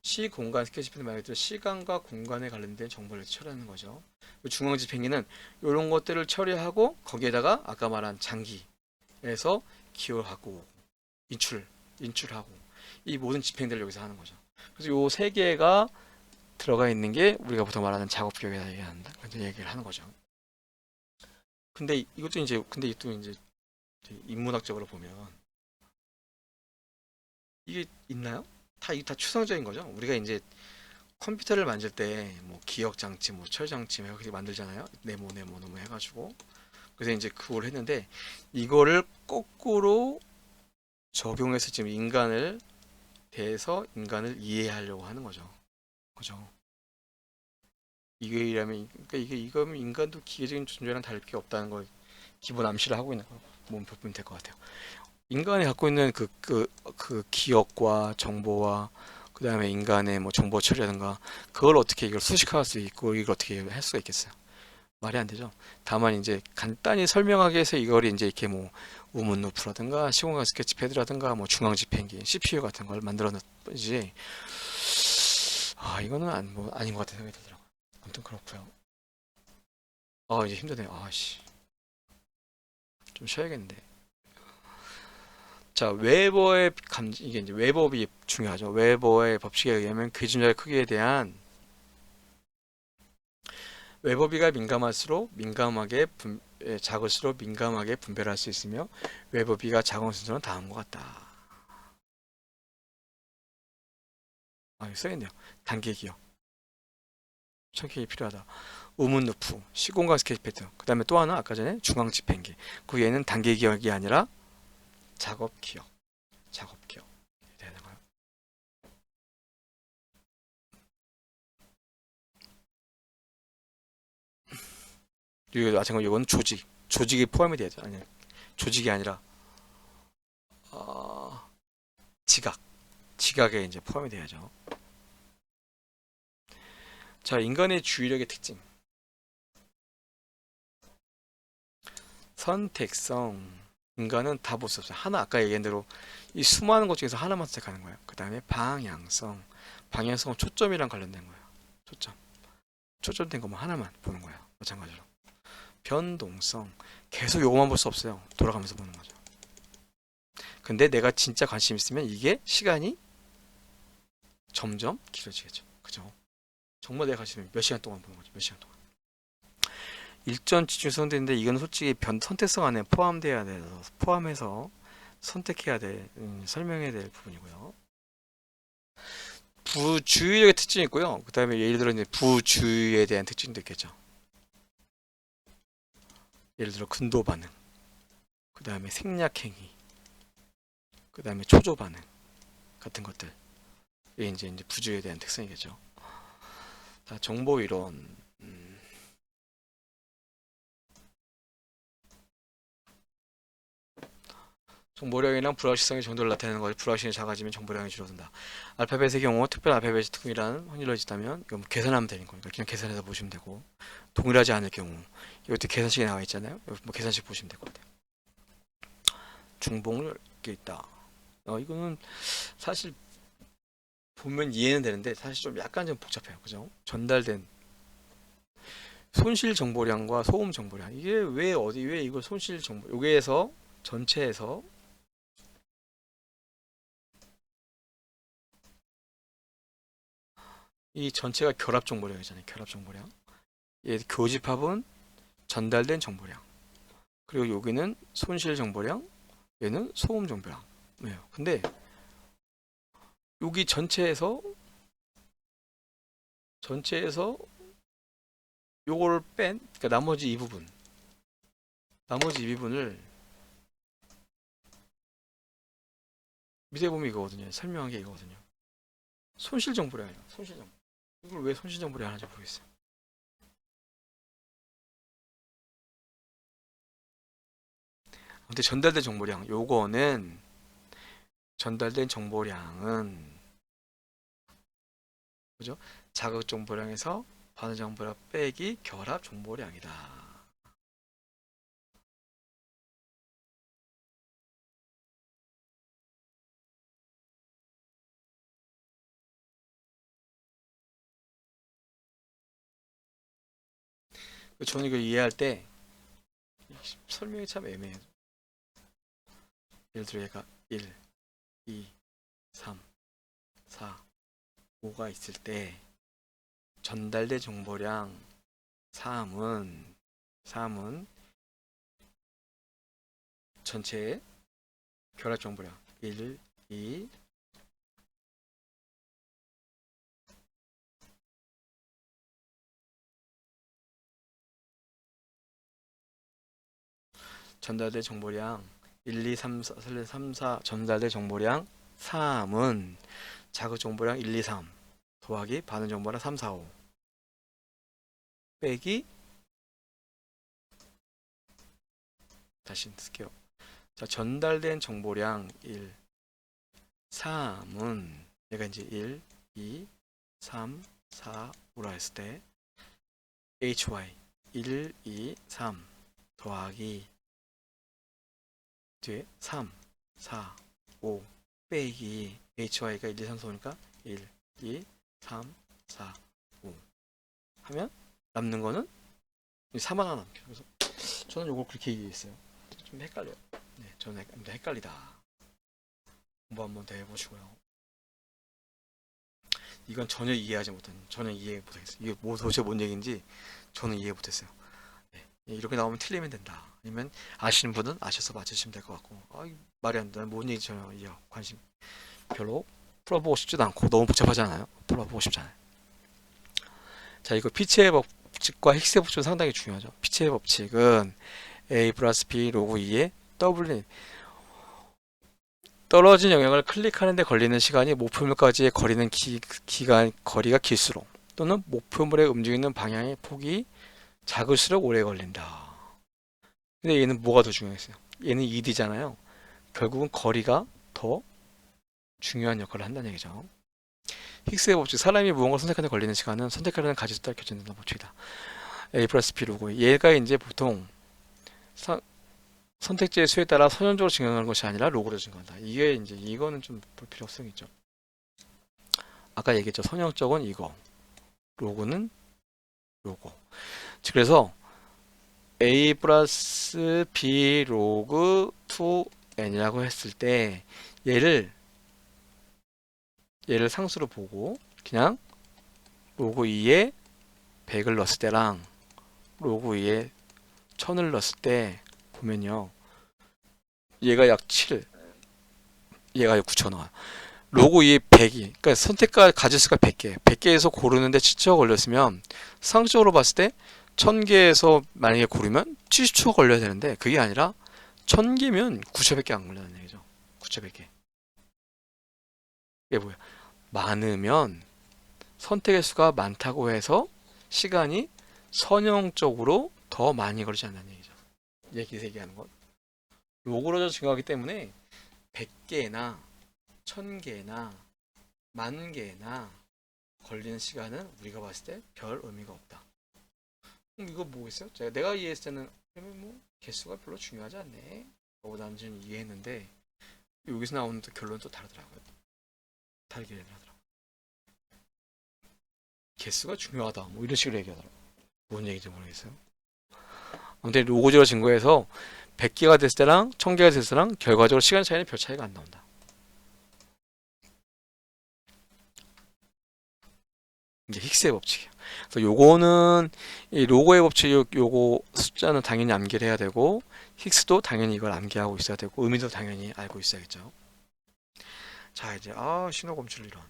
시공간 스케치펜 말 그대로 시간과 공간에 관련된 정보를 처리하는 거죠. 중앙 집행기는 이런 것들을 처리하고 거기에다가 아까 말한 장기에서 기여하고 인출하고 이 모든 집행들을 여기서 하는 거죠. 그래서 요 세 개가 들어가 있는 게 우리가 보통 말하는 작업 기억이다 얘기를 하는 거죠. 근데 이것도 이제 근데 또 이제 인문학적으로 보면 이게 있나요? 이게 다 추상적인 거죠. 우리가 이제 컴퓨터를 만질 때 뭐 기억 장치, 뭐 처리 장치 이렇게 만들잖아요. 네모 해가지고 그래서 이제 그걸 했는데 이거를 거꾸로 적용해서 지금 인간을 대해서 인간을 이해하려고 하는 거죠. 그죠? 이게라면 그러니까 이거면 인간도 기계적인 존재랑 다를 게 없다는 걸 기본 암시를 하고 있는 거 보면 될 것 같아요. 인간이 갖고 있는 그 기억과 정보와 그 다음에 인간의 뭐 정보 처리라든가 그걸 어떻게 이걸 수식할 수 있고 이걸 어떻게 할 수가 있겠어요? 말이 안 되죠. 다만 이제 간단히 설명하기 위해서 이걸 이제 이렇게 뭐 우문 루프라든가 시공간 스케치패드라든가 뭐 중앙 집행기, CPU 같은 걸 만들어놨지. 이거는 아닌 것 같은 생각이 들더라고요. 아무튼 그렇고요. 이제 힘드네요. 좀 쉬어야겠는데. 자, 이게 이제 웨버비 중요하죠. 웨버의 법칙에 의하면 기준자의 크기에 대한 웨버비가 작을수록 민감하게 분별할 수 있으며 웨버비가 작은 순서는 다음과 같다. 여기 써있네요. 단계 기억. 청각이 필요하다. 우문 루프, 시공간 스케치패드. 그 다음에 또 하나 아까 전에 중앙 집행기. 그 얘는 단계 기억이 아니라 작업 기억. 되는 거예요. 그리고 마찬가지로 이건 조직이 포함이 돼야죠. 아니, 조직이 아니라 어, 지각에 이제 포함이 돼야죠. 자, 인간의 주의력의 특징. 선택성. 인간은 다 볼 수 없어요. 하나 아까 얘기한 대로 이 수많은 것 중에서 하나만 선택하는 거예요. 그 다음에 방향성. 방향성은 초점이랑 관련된 거예요. 초점된 것만 하나만 보는 거예요. 마찬가지로. 변동성. 계속 요것만 볼 수 없어요. 돌아가면서 보는 거죠. 근데 내가 진짜 관심 있으면 이게 시간이 점점 길어지겠죠. 그죠? 정말 내가 가시면 몇 시간 동안 보는 거죠. 몇 시간 동안. 일전 집중 선택인데 이건 솔직히 선택성 안에 포함돼야 돼서 포함해서 선택해야 될 설명해야 될 부분이고요. 부주의력의 특징이 있고요. 그 다음에 예를 들어 이제 부주의에 대한 특징도 있겠죠. 예를 들어 근도 반응, 그 다음에 생략행위, 그 다음에 초조 반응 같은 것들. 이게 이제 부주의에 대한 특성이겠죠. 자, 정보 이론. 정보량이랑 불확실성의 정도를 나타내는 것이 불확실성이 작아지면 정보량이 줄어든다. 알파벳의 경우 특별 알파벳이 동일한 확률로지다면 이거 뭐 계산하면 되는 거니까 그냥 계산해서 보시면 되고, 동일하지 않을 경우 이것도 계산식이 나와 있잖아요. 뭐 계산식 보시면 될 것 같아요. 중복률 게 있다. 이거는 사실 보면 이해는 되는데 사실 좀 약간 좀 복잡해요. 그죠? 전달된 손실 정보량과 소음 정보량, 이게 왜 이걸 손실 정보, 여기에서 전체에서 이 전체가 결합 정보량이잖아요. 결합 정보량. 얘 교집합은 전달된 정보량. 그리고 여기는 손실 정보량, 얘는 소음 정보량. 왜요? 근데 여기 전체에서 요걸 그러니까 나머지 이 부분을 밑에 보면 이거거든요. 설명한 게 이거거든요. 손실 정보량이에요. 손실 정보. 이걸 왜 손실 정보량 하는지 모르겠어요. 근데 전달된 정보량은 그죠? 자극 정보량에서 반응 정보량 빼기 결합 정보량이다. 저는 이걸 이해할 때 설명이 참 애매해요. 예를 들어 얘가 1, 2, 3, 4, 5가 있을 때 전달된 정보량 3은 전체의 결합 정보량 1, 2, 전달된 정보량 1, 2, 3, 4, 전달된 정보량 3은 자극 정보량 1, 2, 3 더하기 반응 정보량 3, 4, 5 빼기, 다시 쓸게요. 자, 전달된 정보량 1, 3은 얘가 이제 1, 2, 3, 4, 5라 했을 때 HY 1, 2, 3 더하기 뒤에 3, 4, 5 빼기 HY가 1, 2, 3, 4니까 1, 2, 3, 4, 5 하면 남는 거는 3 하나 남죠. 그래서 저는 이걸 그렇게 이해했어요. 좀 헷갈려요. 네, 저는 헷갈리다. 공부 한번 더 해보시고요. 이건 전혀 이해 못하겠어요. 이게 도대체 뭔 얘기인지 저는 이해 못했어요. 네, 이렇게 나오면 틀리면 된다. 아니면 아시는 분은 아셔서 맞추시면 될 것 같고, 말이 안 돼. 뭔 얘기인지 전혀 관심 별로 풀어보고 싶지도 않고 너무 복잡하잖아요. 풀어보고 싶잖아요. 자, 이거 피치의 법칙과 힉스의 법칙은 상당히 중요하죠. 피치의 법칙은 A 플러스 B 로그 2의 W 떨어진 영역을 클릭하는 데 걸리는 시간이 목표물까지의 거리가 길수록 또는 목표물에 움직이는 방향의 폭이 작을수록 오래 걸린다. 근데 얘는 뭐가 더 중요했어요? 얘는 ED잖아요. 결국은 거리가 더 중요한 역할을 한다는 얘기죠. 힉스의 법칙, 사람이 무언가를 선택하는 데 걸리는 시간은 선택하려는 가지에 따라 결정된다는 법칙이다. A 플러스 B 로고, 얘가 이제 보통 선택지의 수에 따라 선형적으로 증가하는 것이 아니라 로그로 증가한다. 이거는 좀 볼 필요성이 있죠. 아까 얘기했죠. 선형적은 이거, 로그는 요거. 그래서 A 플러스 B 로그 2n이라고 했을 때 얘를 얘를 상수로 보고 그냥 로그 2에 100을 넣었을 때랑 로그 2에 1000을 넣었을 때 보면요. 얘가 약 7, 얘가 약 9천 나와요. 로그 2에 100이, 그러니까 선택과 가짓수가 100개, 100개에서 고르는데 7초가 걸렸으면 상식적으로 봤을 때 1000개에서 만약에 고르면 70초가 걸려야 되는데 그게 아니라 1000개면 9,100개 안 걸린다는 얘기죠. 9,100개. 이게 뭐야? 많으면 선택의 수가 많다고 해서 시간이 선형적으로 더 많이 걸리지 않는 얘기죠. 얘기 세개하는 건. 로그로저 증가하기 때문에 100개나 1000개나 10,000개나 걸리는 시간은 우리가 봤을 때 별 의미가 없다. 그럼 이거 뭐겠어요? 내가 이해했을 때는 그러면 뭐 개수가 별로 중요하지 않네. 라고 좀 이해했는데 여기서 나오는 또 결론은 또 다르더라고요. 다르게 하더라고요. 개수가 중요하다. 뭐 이런 식으로 얘기하더라고요. 뭔 얘기인지 모르겠어요. 아무튼 로고제로 증거해서 100개가 됐을 때랑 1000개가 됐을 때랑 결과적으로 시간 차이는 별 차이가 안 나온다. 이게 힉스의 법칙이에요. 그래서 요거는 이 로고의 법칙 요거 숫자는 당연히 암기를 해야 되고 힉스도 당연히 이걸 암기하고 있어야 되고 의미도 당연히 알고 있어야겠죠. 자 이제 신호 검출 이론.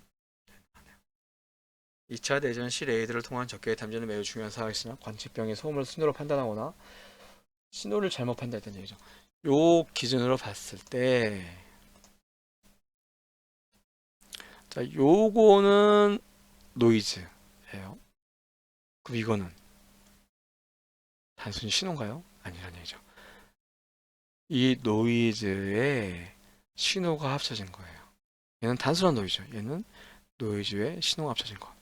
2차 대전 시 레이더를 통한 적개의 탐지는 매우 중요한 사항이으나 관측병의 소음을 신호로 판단하거나 신호를 잘못 판단했다는 얘기죠. 요 기준으로 봤을 때 자 요거는 노이즈예요. 그럼 이거는 단순히 신호인가요? 아니라는 얘기죠. 이 노이즈에 신호가 합쳐진 거예요. 얘는 단순한 노이즈죠. 얘는 노이즈에 신호가 합쳐진 거.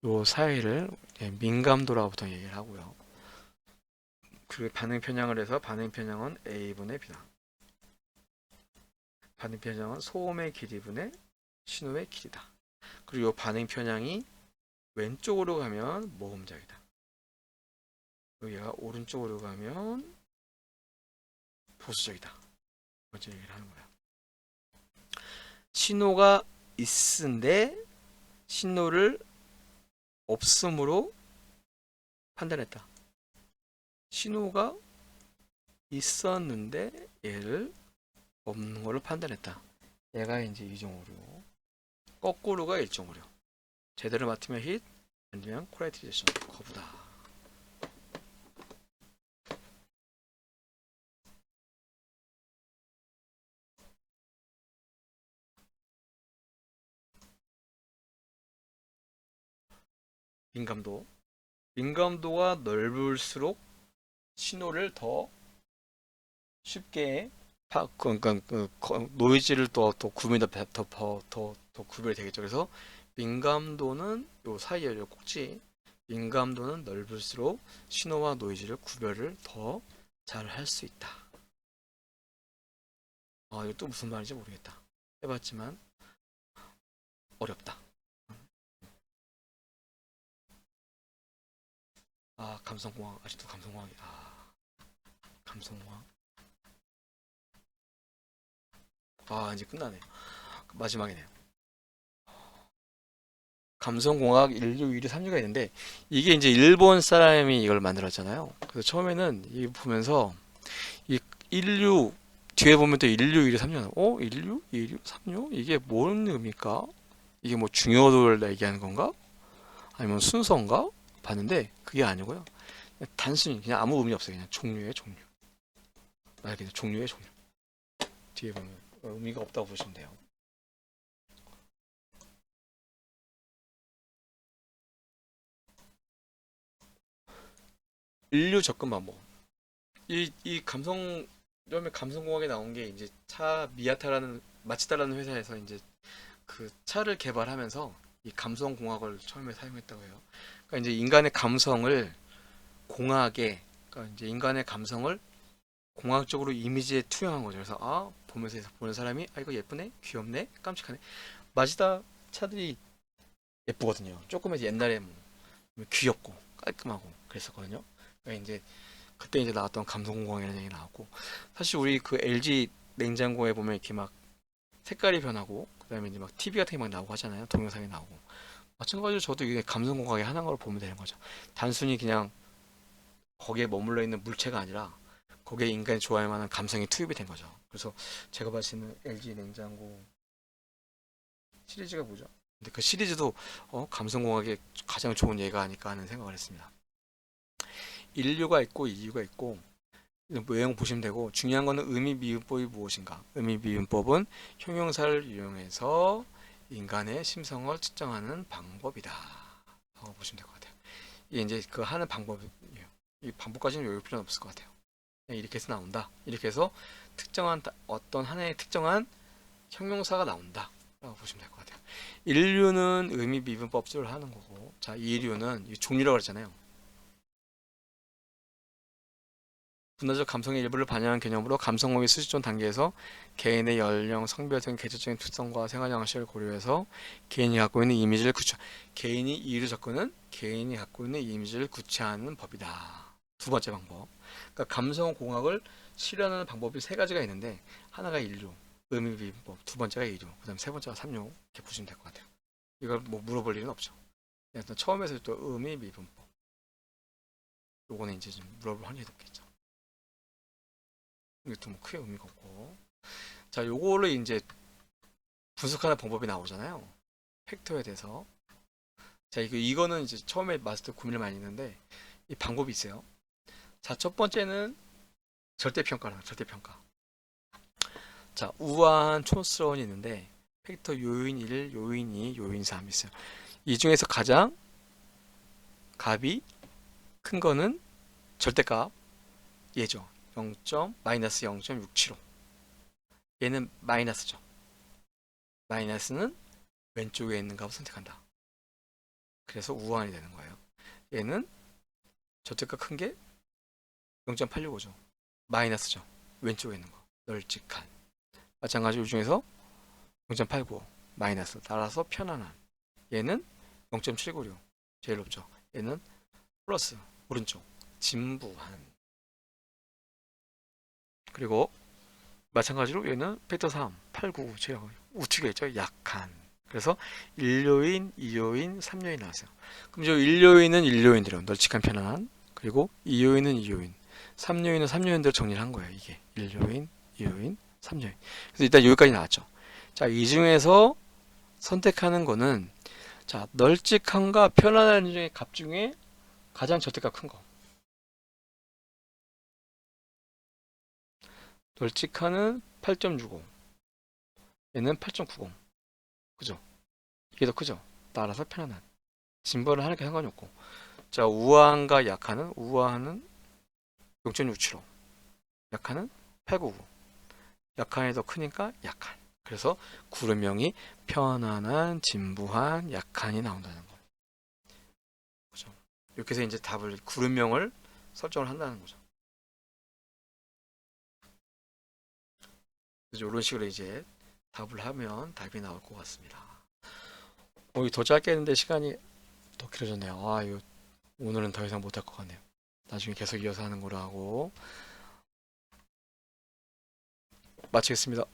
요 사이를 민감도라고 보통 얘기를 하고요. 그리고 반응 편향을 해서 반응 편향은 A분의 B다. 반응 편향은 소음의 길이분의 신호의 길이다. 그리고 요 반응 편향이 왼쪽으로 가면 모음작이다. 여기가 오른쪽으로 가면 보수적이다. 먼저 얘기를 하는 거야. 신호가 있은데 신호를 없음으로 판단했다. 신호가 있었는데 얘를 없는 걸로 판단했다. 얘가 이제 이종 오류. 거꾸로가 일종 오류. 제대로 맞으면 힛, 아니면 콜라이티제이션 거부다. 민감도. 민감도가 넓을수록 신호를 더 쉽게 그러니까 노이즈를 더 구분이 더 구별이 되겠죠. 그래서 민감도는 요 사이에 요 꼭지 민감도는 넓을수록 신호와 노이즈를 구별을 더 잘 할 수 있다. 이거 또 무슨 말인지 모르겠다. 해봤지만 어렵다. 감성공학 아직도 감성공학이 감성공학 이제 끝나네. 마지막이네요. 감성공학 1류, 2류, 3류가 있는데 이게 이제 일본 사람이 이걸 만들었잖아요. 그래서 처음에는 이 보면서 이 1류 뒤에 보면 또 1류, 2류, 3류 1류, 2류, 3류? 이게 뭔 의미일까? 이게 뭐 중요도를 얘기하는 건가? 아니면 순서인가? 봤는데 그게 아니고요. 단순히 그냥 아무 의미 없어요. 그냥 종류의 종류. 말 그대로 종류의 종류. 뒤에 보면 의미가 없다고 보시면 돼요. 인류 접근 방법. 이 감성 처음에 감성공학에 나온 게 이제 차 미야타라는 마치다라는 회사에서 이제 그 차를 개발하면서 이 감성공학을 처음에 사용했다고 해요. 그러니까 이제 인간의 감성을 공학에 그러니까 이제 인간의 감성을 공학적으로 이미지에 투영한 거죠. 그래서 보면서 보는 사람이 이거 예쁘네, 귀엽네, 깜찍하네. 마지다 차들이 예쁘거든요. 조금 이제 옛날에 뭐 귀엽고 깔끔하고 그랬었거든요. 그러니까 이제 그때 이제 나왔던 감성공학이라는 얘기 나왔고 사실 우리 그 LG 냉장고에 보면 이렇게 막 색깔이 변하고 그다음에 이제 막 TV 같은 게 막 나오고 하잖아요. 동영상이 나오고. 마찬가지로 저도 이게 감성공학의 하나로 보면 되는 거죠. 단순히 그냥 거기에 머물러 있는 물체가 아니라 거기에 인간이 좋아할 만한 감성이 투입이 된 거죠. 그래서 제가 봤을 때는 LG 냉장고 시리즈가 뭐죠? 근데 그 시리즈도 감성공학의 가장 좋은 예가 아닐까 하는 생각을 했습니다. 인류가 있고 이유가 있고 외형 보시면 되고 중요한 거는 의미미분법이 무엇인가? 의미미분법은 형용사를 이용해서 인간의 심성을 측정하는 방법이다 라고 보시면 될 것 같아요. 이게 이제 그 하는 방법이에요. 이 방법까지는 외울 필요는 없을 것 같아요. 그냥 이렇게 해서 나온다. 이렇게 해서 특정한 어떤 하나의 특정한 형용사가 나온다 라고 보시면 될 것 같아요. 인류는 의미미분법술을 하는 거고, 자, 이류는 종류라고 그랬잖아요. 문화적 감성의 일부를 반영한 개념으로 감성공의 수집전 단계에서 개인의 연령, 성별 등 개체적인 특성과 생활 양식을 고려해서 개인이 갖고 있는 이미지를 개인이 이의로 접근은 개인이 갖고 있는 이미지를 구체하는 법이다. 두 번째 방법. 그러니까 감성공학을 실현하는 방법이 세 가지가 있는데 하나가 인류, 의미비법, 두 번째가 이류, 그다음 세 번째가 삼류 이렇게 보시면 될 것 같아요. 이걸 뭐 물어볼 일은 없죠. 일단 처음에서 또 의미비분법. 요거는 이제 좀 물어볼 확률이 높겠죠. 이것도 뭐 크게 의미가 없고. 자, 요거를 이제 분석하는 방법이 나오잖아요. 팩터에 대해서. 자, 이거는 이제 처음에 봤을 때 고민을 많이 했는데, 이 방법이 있어요. 자, 첫 번째는 절대평가라는 절대평가. 자, 우아한 촌스러움이 있는데, 팩터 요인 1, 요인 2, 요인 3 있어요. 이 중에서 가장 값이 큰 거는 절대값, 얘죠. 마이너스 0.675. 얘는 마이너스죠. 마이너스는 왼쪽에 있는 값을 선택한다. 그래서 우한이 되는 거예요. 얘는 절대값 큰 게 0.865죠. 마이너스죠. 왼쪽에 있는 거. 널찍한. 마찬가지로 이 중에서 0.895 마이너스. 따라서 편안한. 얘는 0.796 제일 높죠. 얘는 플러스 오른쪽. 진부한. 그리고 마찬가지로 얘는 팩터 3 899 제일 우측에 있죠. 약한. 그래서 1요인, 2요인, 3요인 나왔어요. 그럼 저 1요인은 1요인대로 널찍한 편안한, 그리고 2요인은 2요인, 3요인은 3요인대로 정리를 한 거예요. 이게 1요인, 2요인, 3요인. 그래서 일단 여기까지 나왔죠. 자, 이 중에서 선택하는 거는 자, 널찍함과 편안한 중에 값 중에 가장 절대값 큰 거. 널찍함은 8.65, 얘는 8.90. 그죠? 이게 더 크죠? 따라서 편안한. 진보를 하는 게 상관이 없고. 자, 우아한과 약한은 우아한은 0.675, 약한은 899. 약한이 더 크니까 약한. 그래서 구름명이 편안한, 진부한, 약한이 나온다는 거. 그죠? 이렇게 해서 이제 답을 구름명을 설정을 한다는 거죠. 그래서 이런 식으로 이제 답을 하면 답이 나올 것 같습니다. 이거 더 짧게 했는데 시간이 더 길어졌네요. 아, 이거 오늘은 더 이상 못할 것 같네요. 나중에 계속 이어서 하는 거로 하고 마치겠습니다.